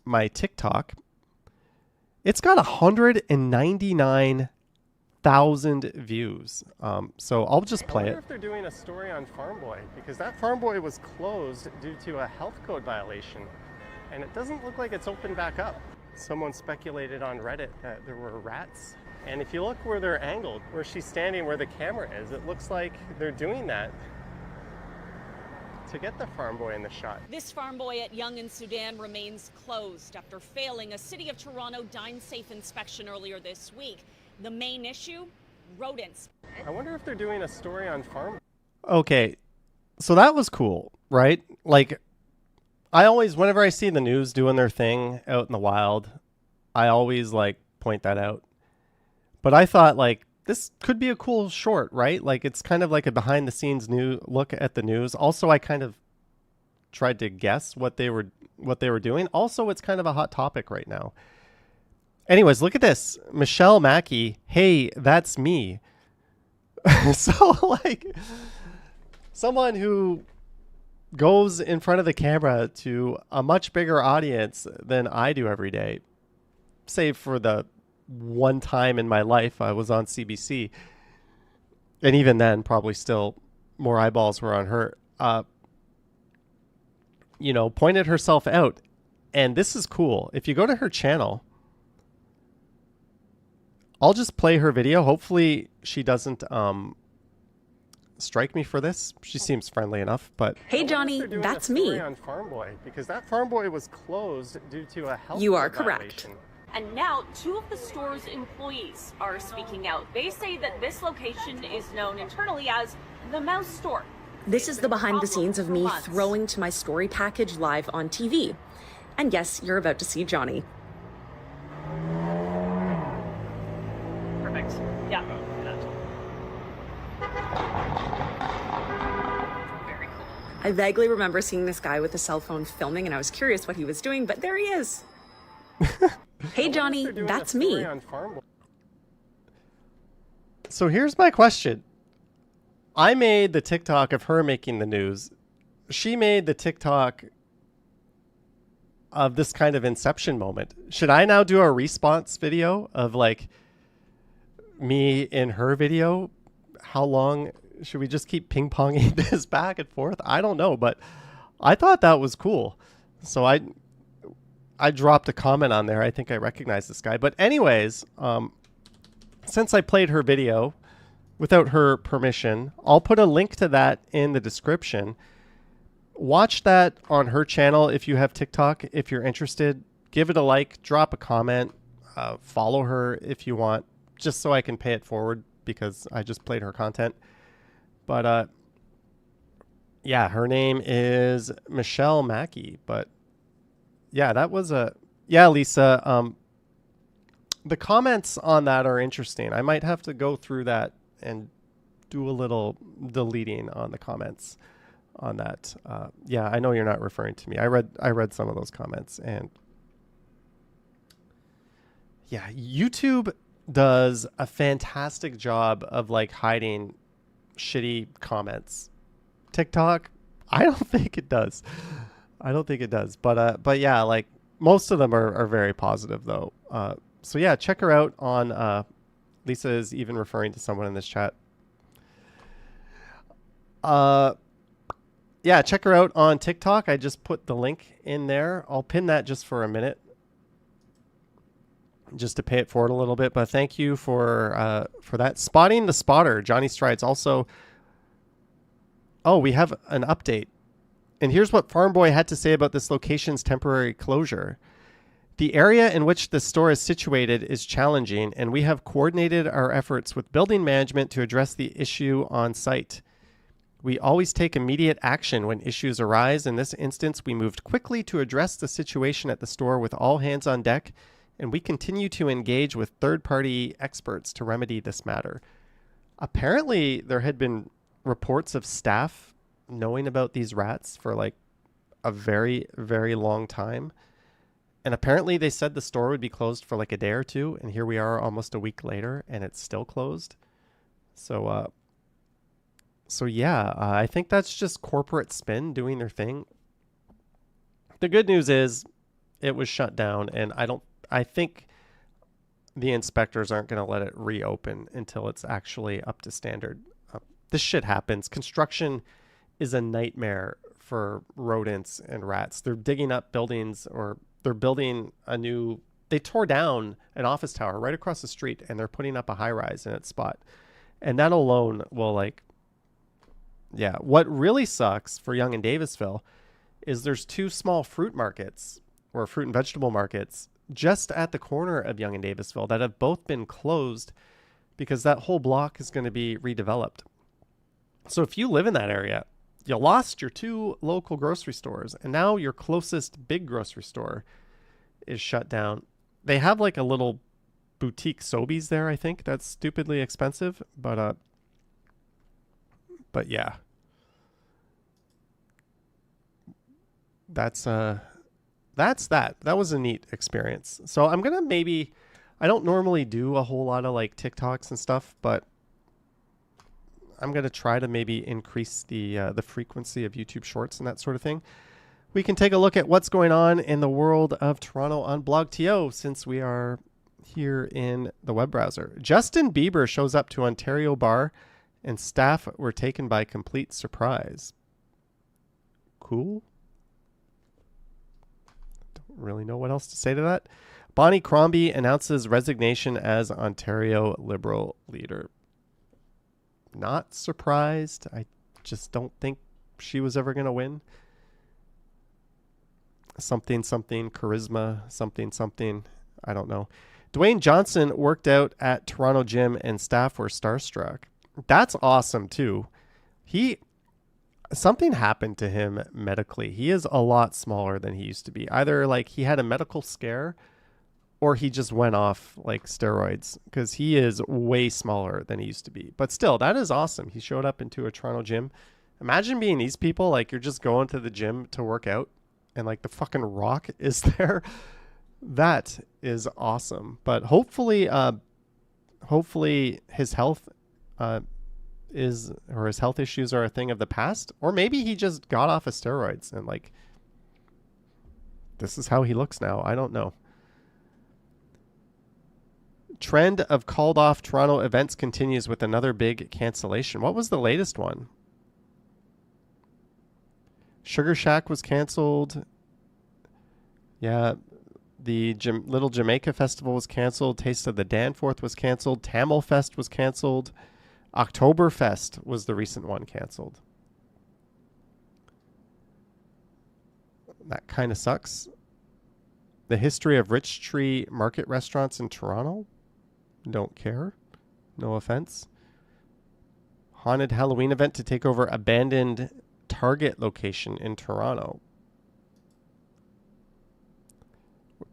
[SPEAKER 1] my TikTok. It's got 199,000 views. So I'll just play it. I wonder if they're doing a story on Farm Boy, because that Farm Boy was closed due to a health code violation, and it doesn't look like it's opened back up. Someone speculated on Reddit that there were rats. And if you look where they're angled, where she's standing, where the camera is, it looks like they're doing that to get the Farm Boy in the shot.
[SPEAKER 4] This Farm Boy at Yonge and Sudan remains closed after failing a City of Toronto Dine Safe inspection earlier this week. The main issue? Rodents.
[SPEAKER 1] I wonder if they're doing a story on Farm Boy. Okay, so that was cool, right? Like, I always, whenever I see the news doing their thing out in the wild, I always, like, point that out. But I thought, like, this could be a cool short, right? Like, it's kind of like a behind-the-scenes new look at the news. Also, I kind of tried to guess what they were doing. Also, it's kind of a hot topic right now. Anyways, look at this. Michelle Mackey, hey, that's me. So, like, someone who goes in front of the camera to a much bigger audience than I do every day, save for the one time in my life I was on CBC, and even then probably still more eyeballs were on her, pointed herself out. And this is cool. If you go to her channel, I'll just play her video. Hopefully she doesn't strike me for this. She seems friendly enough, but
[SPEAKER 4] hey Johnny, that's me.
[SPEAKER 1] On Farm Boy, because that Farm Boy was closed due to a health
[SPEAKER 4] You are correct.
[SPEAKER 1] Violation.
[SPEAKER 5] And now, two of the store's employees are speaking out. They say that this location is known internally as the Mouse Store.
[SPEAKER 3] This is the behind the scenes of me
[SPEAKER 5] months.
[SPEAKER 3] throwing to my story package live on TV. And yes, you're about to see Johnny.
[SPEAKER 5] Perfect. Yeah. Very cool.
[SPEAKER 3] I vaguely remember seeing this guy with a cell phone filming, and I was curious what he was doing, but there he is. Hey, Johnny, that's me.
[SPEAKER 1] So here's my question. I made the TikTok of her making the news. She made the TikTok of this kind of inception moment. Should I now do a response video of like me in her video? How long should we just keep ping ponging this back and forth? I don't know, but I thought that was cool. So I dropped a comment on there. I think I recognize this guy. But anyways, since I played her video without her permission, I'll put a link to that in the description. Watch that on her channel if you have TikTok. If you're interested, give it a like, drop a comment, follow her if you want, just so I can pay it forward because I just played her content. But yeah, her name is Michelle Mackey. But yeah, that was yeah, Lisa. The comments on that are interesting. I might have to go through that and do a little deleting on the comments on that. Yeah, I know you're not referring to me. I read some of those comments, and yeah, YouTube does a fantastic job of like hiding shitty comments. TikTok, I don't think it does. But yeah, like most of them are very positive though. So yeah, check her out on Lisa is even referring to someone in this chat. Yeah, check her out on TikTok. I just put the link in there. I'll pin that just for a minute, just to pay it forward a little bit. But thank you for that. Spotting the spotter, Johnny Strides. Also, oh, we have an update. And here's what Farm Boy had to say about this location's temporary closure. The area in which the store is situated is challenging, and we have coordinated our efforts with building management to address the issue on site. We always take immediate action when issues arise. In this instance, we moved quickly to address the situation at the store with all hands on deck, and we continue to engage with third-party experts to remedy this matter. Apparently, there had been reports of staff knowing about these rats for like a very, very long time. And apparently they said the store would be closed for like a day or two, and here we are almost a week later, and it's still closed. So yeah, I think that's just corporate spin doing their thing. The good news is it was shut down, and I think the inspectors aren't going to let it reopen until it's actually up to standard. This shit happens. Construction is a nightmare for rodents and rats. They're digging up buildings, or they're building they tore down an office tower right across the street, and they're putting up a high rise in its spot. And that alone will yeah. What really sucks for Yonge and Davisville is there's two small fruit markets, or fruit and vegetable markets, just at the corner of Yonge and Davisville that have both been closed because that whole block is going to be redeveloped. So if you live in that area, you lost your two local grocery stores, and now your closest big grocery store is shut down. They have like a little boutique Sobeys there, I think. That's stupidly expensive, but yeah. That's that. That was a neat experience. So I'm going to I don't normally do a whole lot of like TikToks and stuff, but I'm going to try to maybe increase the frequency of YouTube Shorts and that sort of thing. We can take a look at what's going on in the world of Toronto on BlogTO since we are here in the web browser. Justin Bieber shows up to Ontario bar and staff were taken by complete surprise. Cool. Don't really know what else to say to that. Bonnie Crombie announces resignation as Ontario Liberal leader. Not surprised. I just don't think she was ever going to win. Something, charisma, something. I don't know. Dwayne Johnson worked out at Toronto Gym and staff were starstruck. That's awesome too. something happened to him medically. He is a lot smaller than he used to be. Either like he had a medical scare or he just went off like steroids, because he is way smaller than he used to be. But still, that is awesome. He showed up into a Toronto gym. Imagine being these people, like you're just going to the gym to work out and like the fucking Rock is there. That is awesome. But hopefully his health his health issues are a thing of the past, or maybe he just got off of steroids and like this is how he looks now. I don't know. Trend of called off Toronto events continues with another big cancellation. What was the latest one? Sugar Shack was canceled. Yeah, the Little Jamaica Festival was canceled. Taste of the Danforth was canceled. Tamil Fest was canceled. Oktoberfest was the recent one canceled. That kind of sucks. The history of Rich Tree Market restaurants in Toronto. Don't care. No offense. Haunted Halloween event to take over abandoned Target location in Toronto.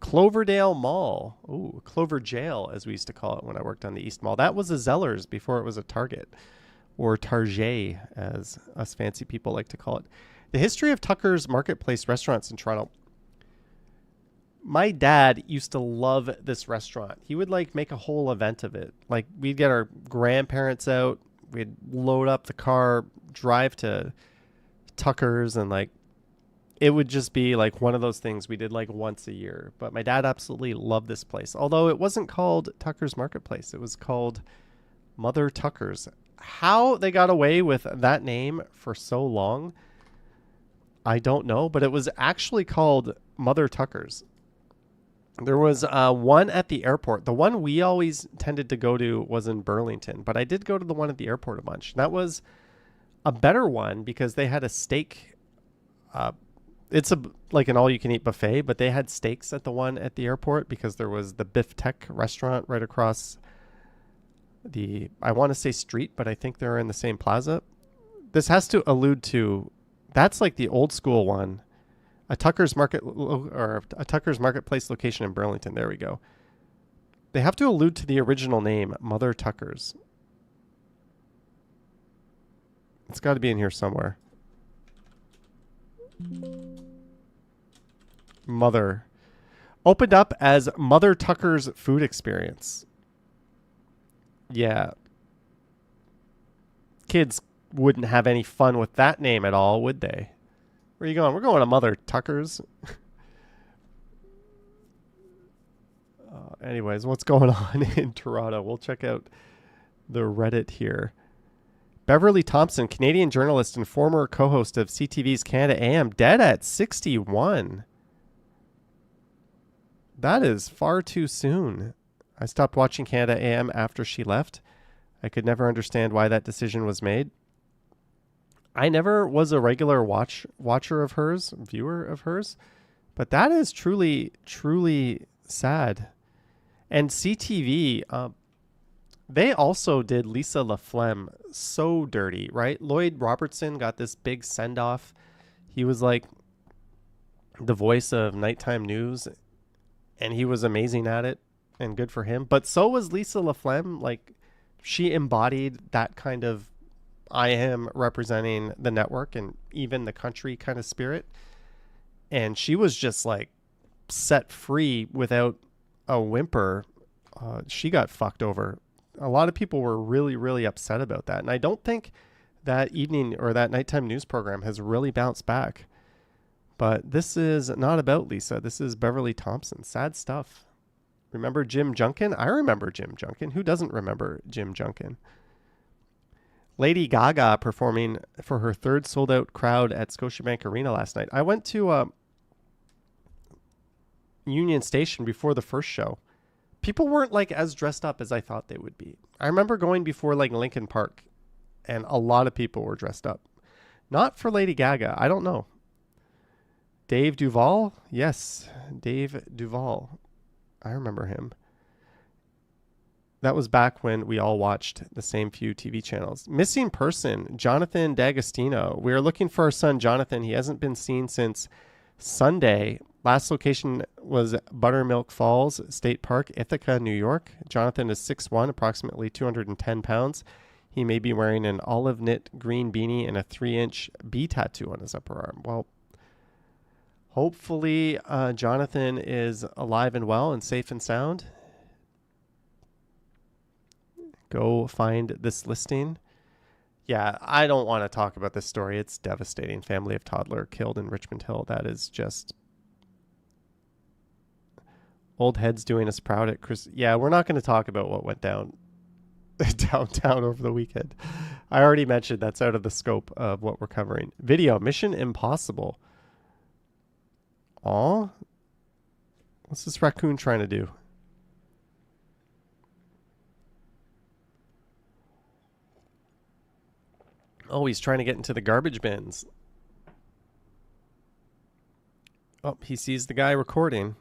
[SPEAKER 1] Cloverdale Mall. Ooh, Clover Jail, as we used to call it when I worked on the East Mall. That was a Zellers before it was a Target, or Target, as us fancy people like to call it. The history of Tucker's Marketplace restaurants in Toronto. My dad used to love this restaurant. He would like make a whole event of it. Like we'd get our grandparents out, we'd load up the car, drive to Tucker's, and like it would just be like one of those things we did like once a year. But my dad absolutely loved this place. Although it wasn't called Tucker's Marketplace. It was called Mother Tucker's. How they got away with that name for so long, I don't know. But it was actually called Mother Tucker's. There was one at the airport. The one we always tended to go to was in Burlington. But I did go to the one at the airport a bunch. That was a better one because they had a steak. It's like an all-you-can-eat buffet, but they had steaks at the one at the airport because there was the Biff Tech restaurant right across the, I want to say street, but I think they're in the same plaza. This has to allude to, that's like the old school one, a Tucker's Marketplace location in Burlington. There we go. They have to allude to the original name, Mother Tucker's. It's got to be in here somewhere. Mother. Opened up as Mother Tucker's Food Experience. Yeah. Kids wouldn't have any fun with that name at all, would they? Where are you going? We're going to Mother Tucker's. Anyways, what's going on in Toronto? We'll check out the Reddit here. Beverly Thompson, Canadian journalist and former co-host of CTV's Canada AM, dead at 61. That is far too soon. I stopped watching Canada AM after she left. I could never understand why that decision was made. I never was a regular watcher of hers, viewer of hers, but that is truly, truly sad. And CTV, they also did Lisa LaFlemme so dirty, right? Lloyd Robertson got this big send-off. He was like the voice of nighttime news, and he was amazing at it, and good for him. But so was Lisa LaFlemme. Like, she embodied that kind of I am representing the network and even the country kind of spirit. And she was just like set free without a whimper. She got fucked over. A lot of people were really, really upset about that. And I don't think that evening or that nighttime news program has really bounced back. But this is not about Lisa. This is Beverly Thompson. Sad stuff. Remember Jim Junkin? I remember Jim Junkin. Who doesn't remember Jim Junkin? Lady Gaga performing for her third sold-out crowd at Scotiabank Arena last night. I went to Union Station before the first show. People weren't like as dressed up as I thought they would be. I remember going before like Lincoln Park, and a lot of people were dressed up. Not for Lady Gaga. I don't know. Dave Duvall? Yes, Dave Duvall. I remember him. That was back when we all watched the same few TV channels. Missing person, Jonathan D'Agostino. We are looking for our son, Jonathan. He hasn't been seen since Sunday. Last location was Buttermilk Falls State Park, Ithaca, New York. Jonathan is 6'1", approximately 210 pounds. He may be wearing an olive knit green beanie and a 3-inch bee tattoo on his upper arm. Well, hopefully Jonathan is alive and well and safe and sound. Go find this listing. Yeah, I don't want to talk about this story. It's devastating. Family of toddler killed in Richmond Hill. That is just... Old heads doing us proud at Chris. Yeah, we're not going to talk about what went down downtown over the weekend. I already mentioned that's out of the scope of what we're covering. Video, Mission Impossible. Aw. What's this raccoon trying to do? Oh, he's trying to get into the garbage bins. Oh, he sees the guy recording.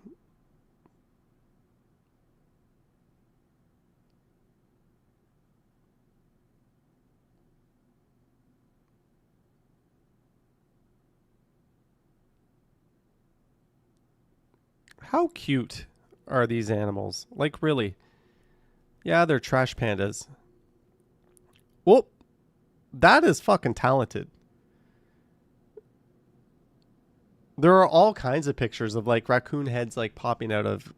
[SPEAKER 1] How cute are these animals? Like, really? Yeah, they're trash pandas. Whoop. That is fucking talented. There are all kinds of pictures of like raccoon heads like popping out of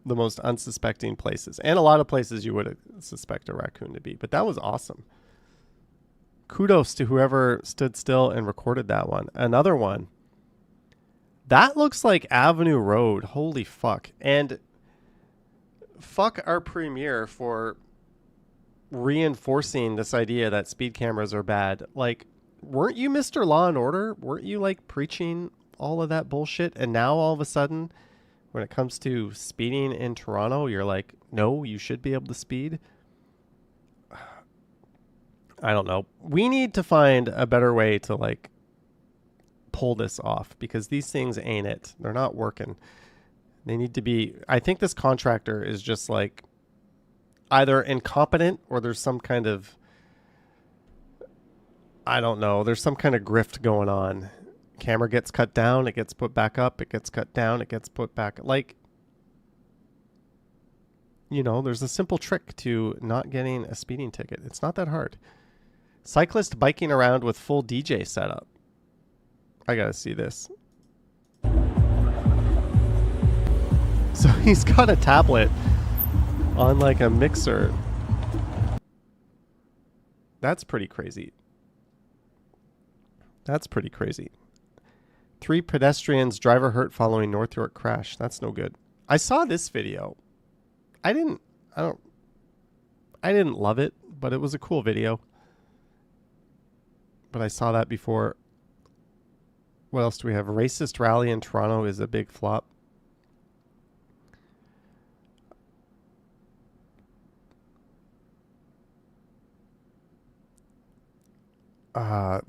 [SPEAKER 1] the most unsuspecting places. And a lot of places you would suspect a raccoon to be. But that was awesome. Kudos to whoever stood still and recorded that one. Another one. That looks like Avenue Road. Holy fuck. And fuck our premiere for reinforcing this idea that speed cameras are bad. Like, weren't you Mr. Law and Order? Weren't you like preaching all of that bullshit? And now all of a sudden, when it comes to speeding in Toronto, you're like, no, you should be able to speed. I don't know. We need to find a better way to like pull this off, because these things ain't it. They're not working. They need to be... I think this contractor is just like either incompetent or there's some kind of... I don't know. There's some kind of grift going on. Camera gets cut down, it gets put back up, it gets cut down, it gets put back. Like, you know, there's a simple trick to not getting a speeding ticket. It's not that hard. Cyclist biking around with full DJ setup. I gotta see this. So he's got a tablet on like a mixer. That's pretty crazy. That's pretty crazy. 3 pedestrians, driver hurt following North York crash. That's no good. I saw this video. I didn't love it, but it was a cool video. But I saw that before. What else do we have? Racist rally in Toronto is a big flop.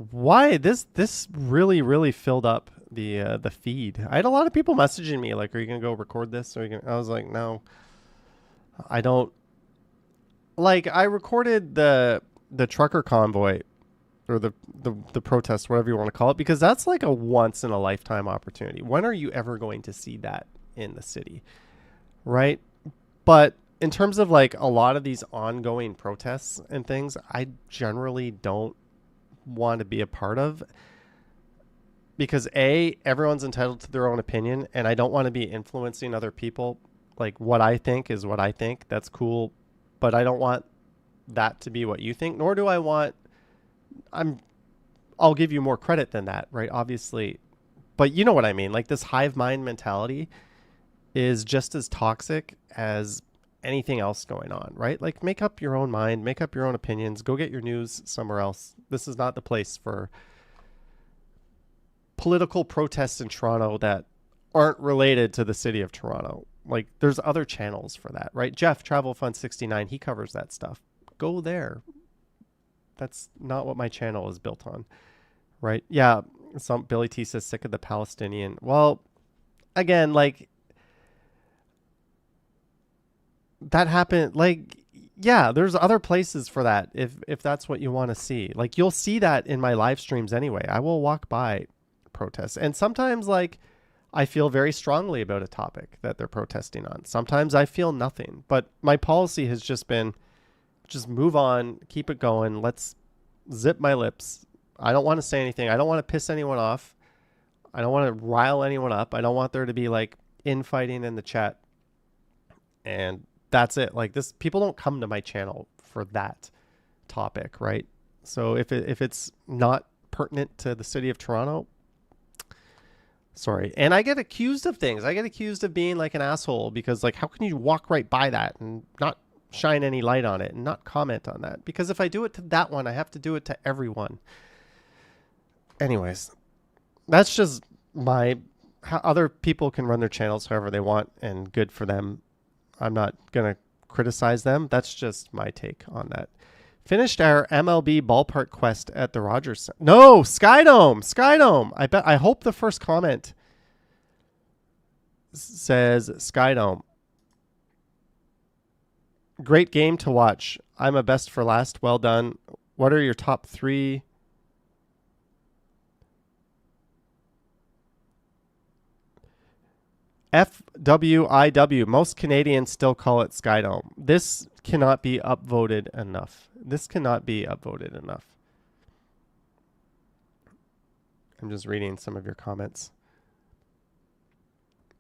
[SPEAKER 1] Why this really filled up the feed. I had a lot of people messaging me like, are you gonna go record this? I was like, no, I don't. Like, I recorded the trucker convoy or the protest, whatever you want to call it, because that's like a once in a lifetime opportunity. When are you ever going to see that in the city? Right? But in terms of like a lot of these ongoing protests and things, I generally don't want to be a part of, because everyone's entitled to their own opinion, and I don't want to be influencing other people. Like, what I think is what I think. That's cool, but I don't want that to be what you think, nor do I want... I'll give you more credit than that, right? Obviously. But you know what I mean? Like, this hive mind mentality is just as toxic as anything else going on, right? Like, make up your own mind, make up your own opinions, go get your news somewhere else. This is not the place for political protests in Toronto that aren't related to the city of Toronto. Like, there's other channels for that, right? Jeff, Travel Fund 69, he covers that stuff. Go there. That's not what my channel is built on, right? Yeah, Billy T says sick of the Palestinian. Well, again, like, that happened. Like, yeah, there's other places for that if that's what you want to see. Like, you'll see that in my live streams anyway. I will walk by protests. And sometimes, like, I feel very strongly about a topic that they're protesting on. Sometimes I feel nothing. But my policy has just been, just move on, keep it going. Let's zip my lips. I don't want to say anything. I don't want to piss anyone off. I don't want to rile anyone up. I don't want there to be, like, infighting in the chat. And that's it. Like, this, people don't come to my channel for that topic, right? So if it's not pertinent to the city of Toronto, sorry. And I get accused of things. I get accused of being like an asshole because, like, how can you walk right by that and not shine any light on it and not comment on that? Because if I do it to that one, I have to do it to everyone. Anyways, that's just how other people can run their channels however they want, and good for them. I'm not going to criticize them. That's just my take on that. Finished our MLB ballpark quest at the Rogers. No, Skydome. I hope the first comment says Skydome. Great game to watch. I'm a best for last. Well done. What are your top 3? FWIW. Most Canadians still call it Skydome. This cannot be upvoted enough. I'm just reading some of your comments.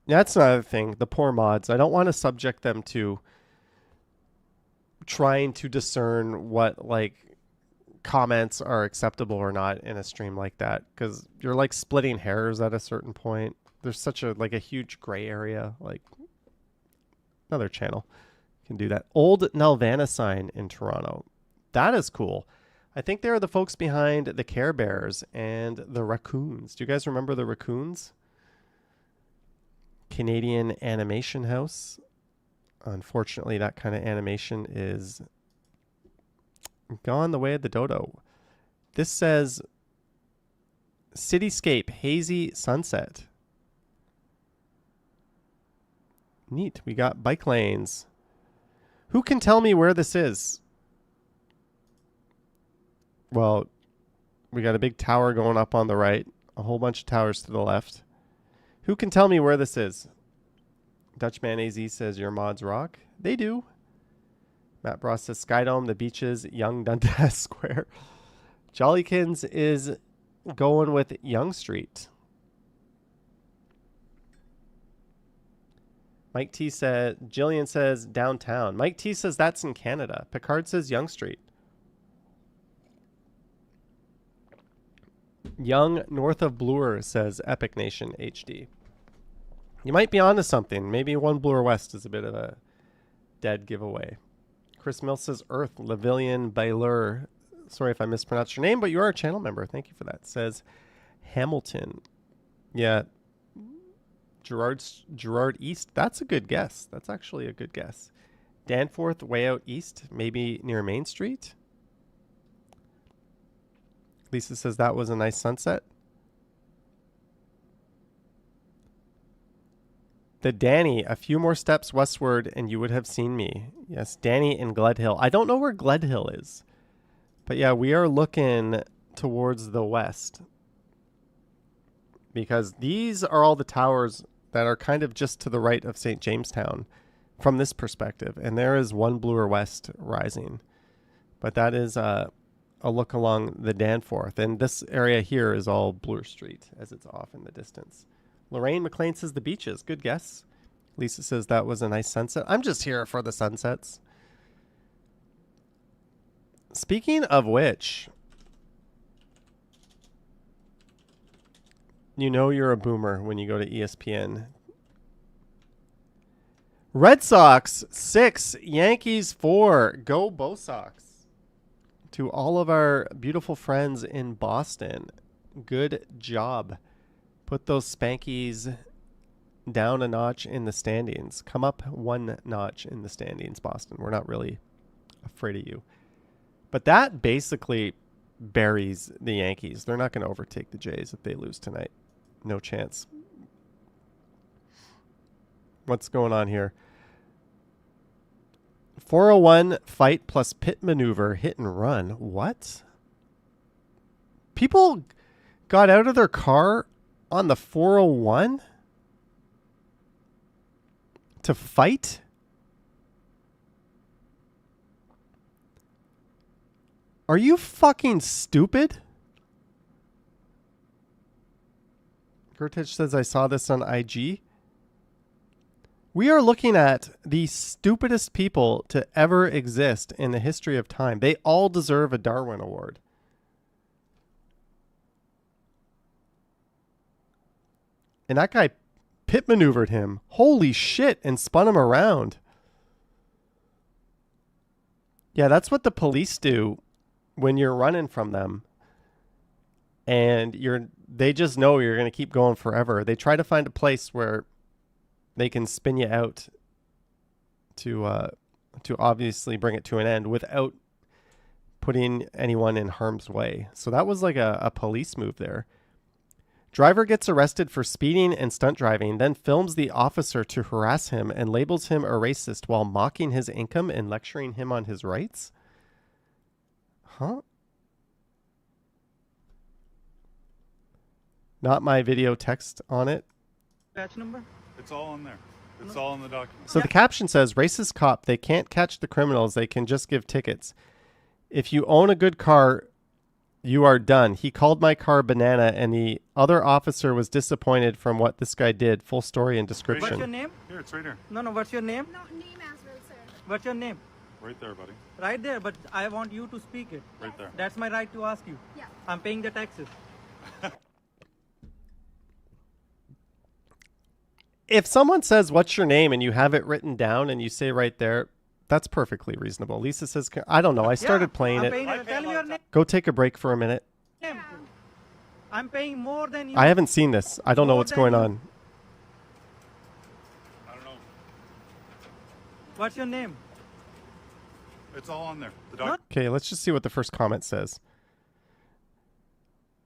[SPEAKER 1] Yeah, that's another thing. The poor mods. I don't want to subject them to trying to discern what, like, comments are acceptable or not in a stream like that, because you're, like, splitting hairs at a certain point. There's such a huge gray area. Like, another channel can do that. Old Nelvana sign in Toronto. That is cool. I think they're the folks behind the Care Bears and the Raccoons. Do you guys remember the Raccoons? Canadian animation house. Unfortunately, that kind of animation is gone the way of the dodo. This says Cityscape Hazy Sunset. Neat. We got bike lanes. Who can tell me where this is? Well, we got a big tower going up on the right, a whole bunch of towers to the left. Who can tell me where this is? Dutchman AZ says your mods rock. They do. Matt Bros says Skydome, the beaches, Young Dundas Square. Jollykins is going with Yonge Street. Mike T said, Jillian says downtown. Mike T says that's in Canada. Picard says Yonge Street. Young north of Bloor says Epic Nation HD. You might be onto something. Maybe One Bloor West is a bit of a dead giveaway. Chris Mills says Earth, Lavillian Baylor. Sorry if I mispronounced your name, but you are a channel member. Thank you for that. Says Hamilton. Yeah. Gerard East. That's a good guess. That's actually a good guess. Danforth, way out east, maybe near Main Street. Lisa says that was a nice sunset. The Danny, a few more steps westward and you would have seen me. Yes, Danny in Gledhill. I don't know where Gledhill is. But yeah, we are looking towards the west. Because these are all the towers that are kind of just to the right of St. Jamestown from this perspective. And there is One Bloor West rising. But that is a look along the Danforth. And this area here is all Bloor Street as it's off in the distance. Lorraine McLean says the beaches. Good guess. Lisa says that was a nice sunset. I'm just here for the sunsets. Speaking of which, you know you're a boomer when you go to ESPN. Red Sox 6, Yankees 4. Go Bo Sox. To all of our beautiful friends in Boston, good job. Put those Spankies down a notch in the standings. Come up one notch in the standings, Boston. We're not really afraid of you. But that basically buries the Yankees. They're not going to overtake the Jays if they lose tonight. No chance. What's going on here? 401 fight plus pit maneuver hit and run. What? People got out of their car on the 401 to fight? Are you fucking stupid? Gertich says, I saw this on IG. We are looking at the stupidest people to ever exist in the history of time. They all deserve a Darwin Award. And that guy pit maneuvered him. Holy shit, and spun him around. Yeah, that's what the police do when you're running from them. And they just know you're going to keep going forever. They try to find a place where they can spin you out to obviously bring it to an end without putting anyone in harm's way. So that was like a police move there. Driver gets arrested for speeding and stunt driving, then films the officer to harass him and labels him a racist while mocking his income and lecturing him on his rights. Huh? Not my video text on it.
[SPEAKER 6] Batch number?
[SPEAKER 7] It's all on there. It's all in the document.
[SPEAKER 1] So the caption says, racist cop, they can't catch the criminals, they can just give tickets. If you own a good car, you are done. He called my car banana and the other officer was disappointed from what this guy did. Full story and description.
[SPEAKER 6] What's your name?
[SPEAKER 7] Here, it's right here.
[SPEAKER 6] No, what's your name?
[SPEAKER 8] No, name as well, sir.
[SPEAKER 6] What's your name?
[SPEAKER 7] Right there, buddy.
[SPEAKER 6] Right there, but I want you to speak it.
[SPEAKER 7] Right there.
[SPEAKER 6] That's my right to ask you.
[SPEAKER 8] Yeah.
[SPEAKER 6] I'm paying the taxes.
[SPEAKER 1] If someone says, what's your name, and you have it written down and you say right there, that's perfectly reasonable. Lisa says, I don't know. I started playing
[SPEAKER 6] I'm
[SPEAKER 1] it.
[SPEAKER 6] paying tell me your name.
[SPEAKER 1] Go take a break for a minute.
[SPEAKER 6] I'm paying more than you.
[SPEAKER 1] I haven't seen this. I don't know
[SPEAKER 6] More
[SPEAKER 1] what's
[SPEAKER 6] than
[SPEAKER 1] going
[SPEAKER 6] you.
[SPEAKER 1] on.
[SPEAKER 7] I don't know.
[SPEAKER 6] What's your name?
[SPEAKER 7] It's all on there. The document.
[SPEAKER 1] Okay, let's just see what the first comment says.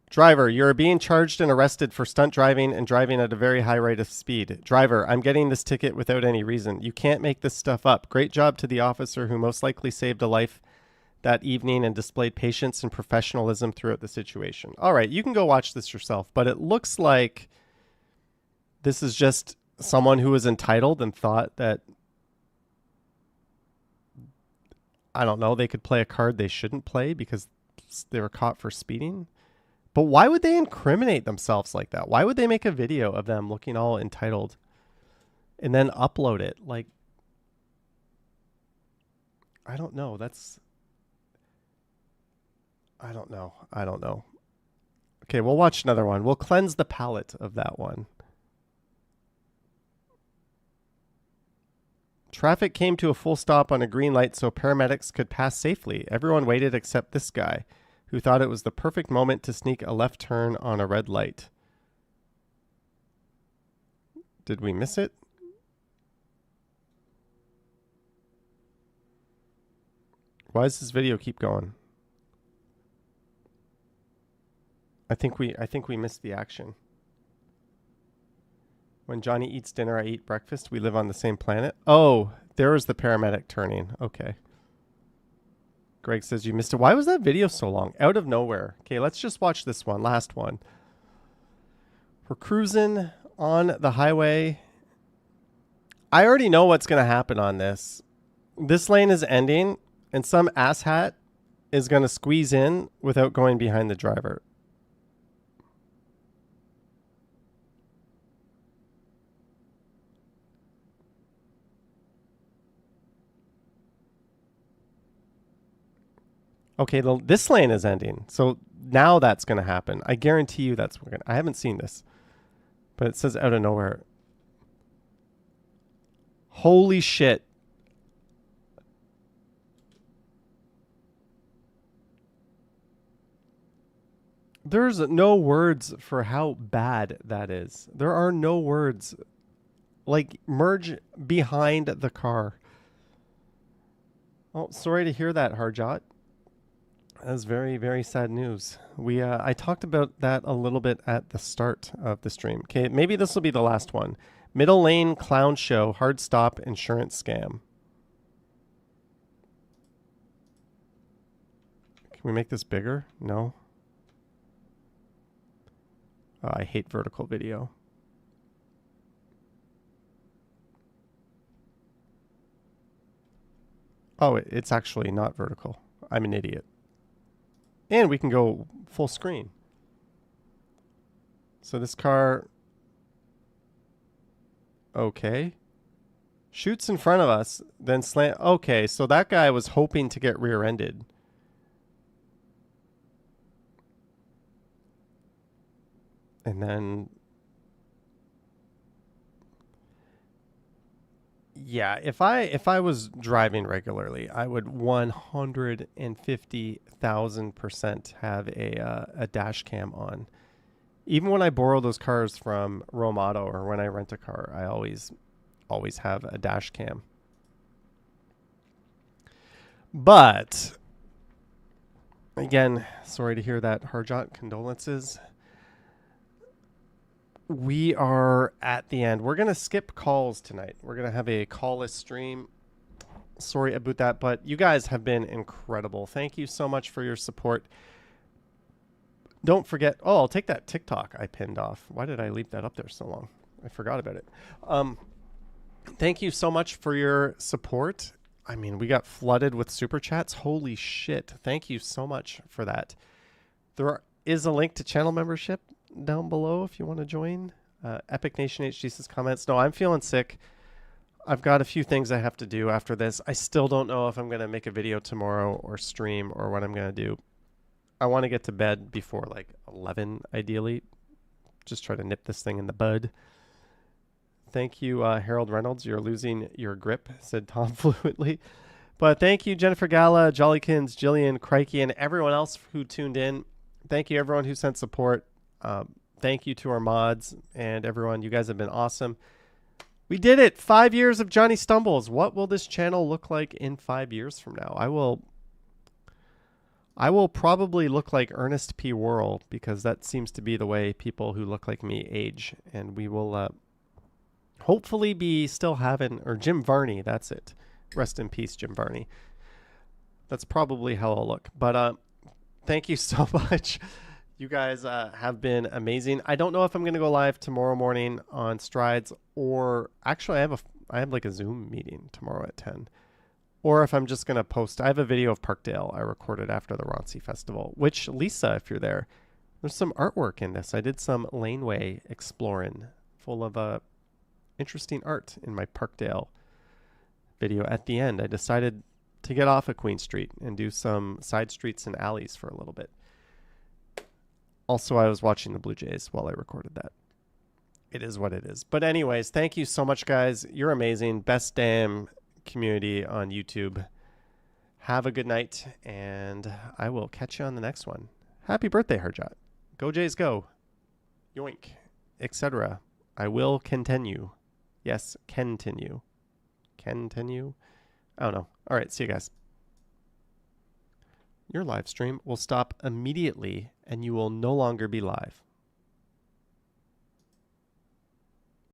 [SPEAKER 1] Driver, you're being charged and arrested for stunt driving and driving at a very high rate of speed. Driver, I'm getting this ticket without any reason. You can't make this stuff up. Great job to the officer who most likely saved a life that evening and displayed patience and professionalism throughout the situation. All right, you can go watch this yourself, but it looks like this is just someone who was entitled and thought that, I don't know, they could play a card they shouldn't play because they were caught for speeding. But why would they incriminate themselves like that? Why would they make a video of them looking all entitled and then upload it? Like, I don't know. I don't know. Okay, we'll watch another one. We'll cleanse the palate of that one. Traffic came to a full stop on a green light so paramedics could pass safely. Everyone waited except this guy, who thought it was the perfect moment to sneak a left turn on a red light. Did we miss it? Why does this video keep going? I think we missed the action. When Johnny eats dinner, I eat breakfast. We live on the same planet. Oh, there was the paramedic turning. Okay. Greg says you missed it. Why was that video so long? Out of nowhere. Okay, let's just watch this one. Last one. We're cruising on the highway. I already know what's going to happen on this. This lane is ending, and some asshat is going to squeeze in without going behind the driver. Okay, this lane is ending. So now that's going to happen. I guarantee you that's going to... I haven't seen this. But it says out of nowhere. Holy shit. There's no words for how bad that is. There are no words. Like, merge behind the car. Oh, sorry to hear that, Harjot. That's very, very sad news. I talked about that a little bit at the start of the stream. Okay, maybe this will be the last one. Middle lane clown show, hard stop insurance scam. Can we make this bigger? No. Oh, I hate vertical video. Oh, it's actually not vertical. I'm an idiot. And we can go full screen. So this car... Okay. Shoots in front of us, then slant... Okay, so that guy was hoping to get rear-ended. And then... Yeah, if I was driving regularly, I would 150,000% have a dash cam on. Even when I borrow those cars from Rome Auto or when I rent a car, I always have a dash cam. But again, sorry to hear that, Harjot. Condolences. We are at the end. We're going to skip calls tonight. We're going to have a call-less stream. Sorry about that, but you guys have been incredible. Thank you so much for your support. Don't forget... Oh, I'll take that TikTok I pinned off. Why did I leave that up there so long? I forgot about it. Thank you so much for your support. I mean, we got flooded with super chats. Holy shit. Thank you so much for that. There is a link to channel membership down below if you want to join. Epic Nation HD says comments. No, I'm feeling sick. I've got a few things I have to do after this. I still don't know if I'm going to make a video tomorrow or stream or what I'm going to do. I want to get to bed before like 11 ideally. Just try to nip this thing in the bud. Thank you, Harold Reynolds. You're losing your grip, said Tom fluently. But thank you, Jennifer Gala, Jollykins, Jillian, Crikey, and everyone else who tuned in. Thank you, everyone who sent support. Thank you to our mods and everyone. You guys have been awesome. We did it. 5 years of Johnny Stumbles. What will this channel look like in 5 years from now? I will probably look like Ernest P. Worrell because that seems to be the way people who look like me age. And we will hopefully be still having... Or Jim Varney, that's it. Rest in peace, Jim Varney. That's probably how I'll look. But thank you so much. You guys have been amazing. I don't know if I'm going to go live tomorrow morning on Strides or... Actually, I have like a Zoom meeting tomorrow at 10. Or if I'm just going to post... I have a video of Parkdale I recorded after the Ronsey Festival, which, Lisa, if you're there, there's some artwork in this. I did some laneway exploring full of interesting art in my Parkdale video. At the end, I decided to get off of Queen Street and do some side streets and alleys for a little bit. Also, I was watching the Blue Jays while I recorded that. It is what it is. But anyways, thank you so much, guys. You're amazing. Best damn community on YouTube. Have a good night, and I will catch you on the next one. Happy birthday, Harjot. Go Jays, go. Yoink, etc. I will continue. Yes, continue. Continue? I don't know. All right, see you guys. Your live stream will stop immediately and you will no longer be live.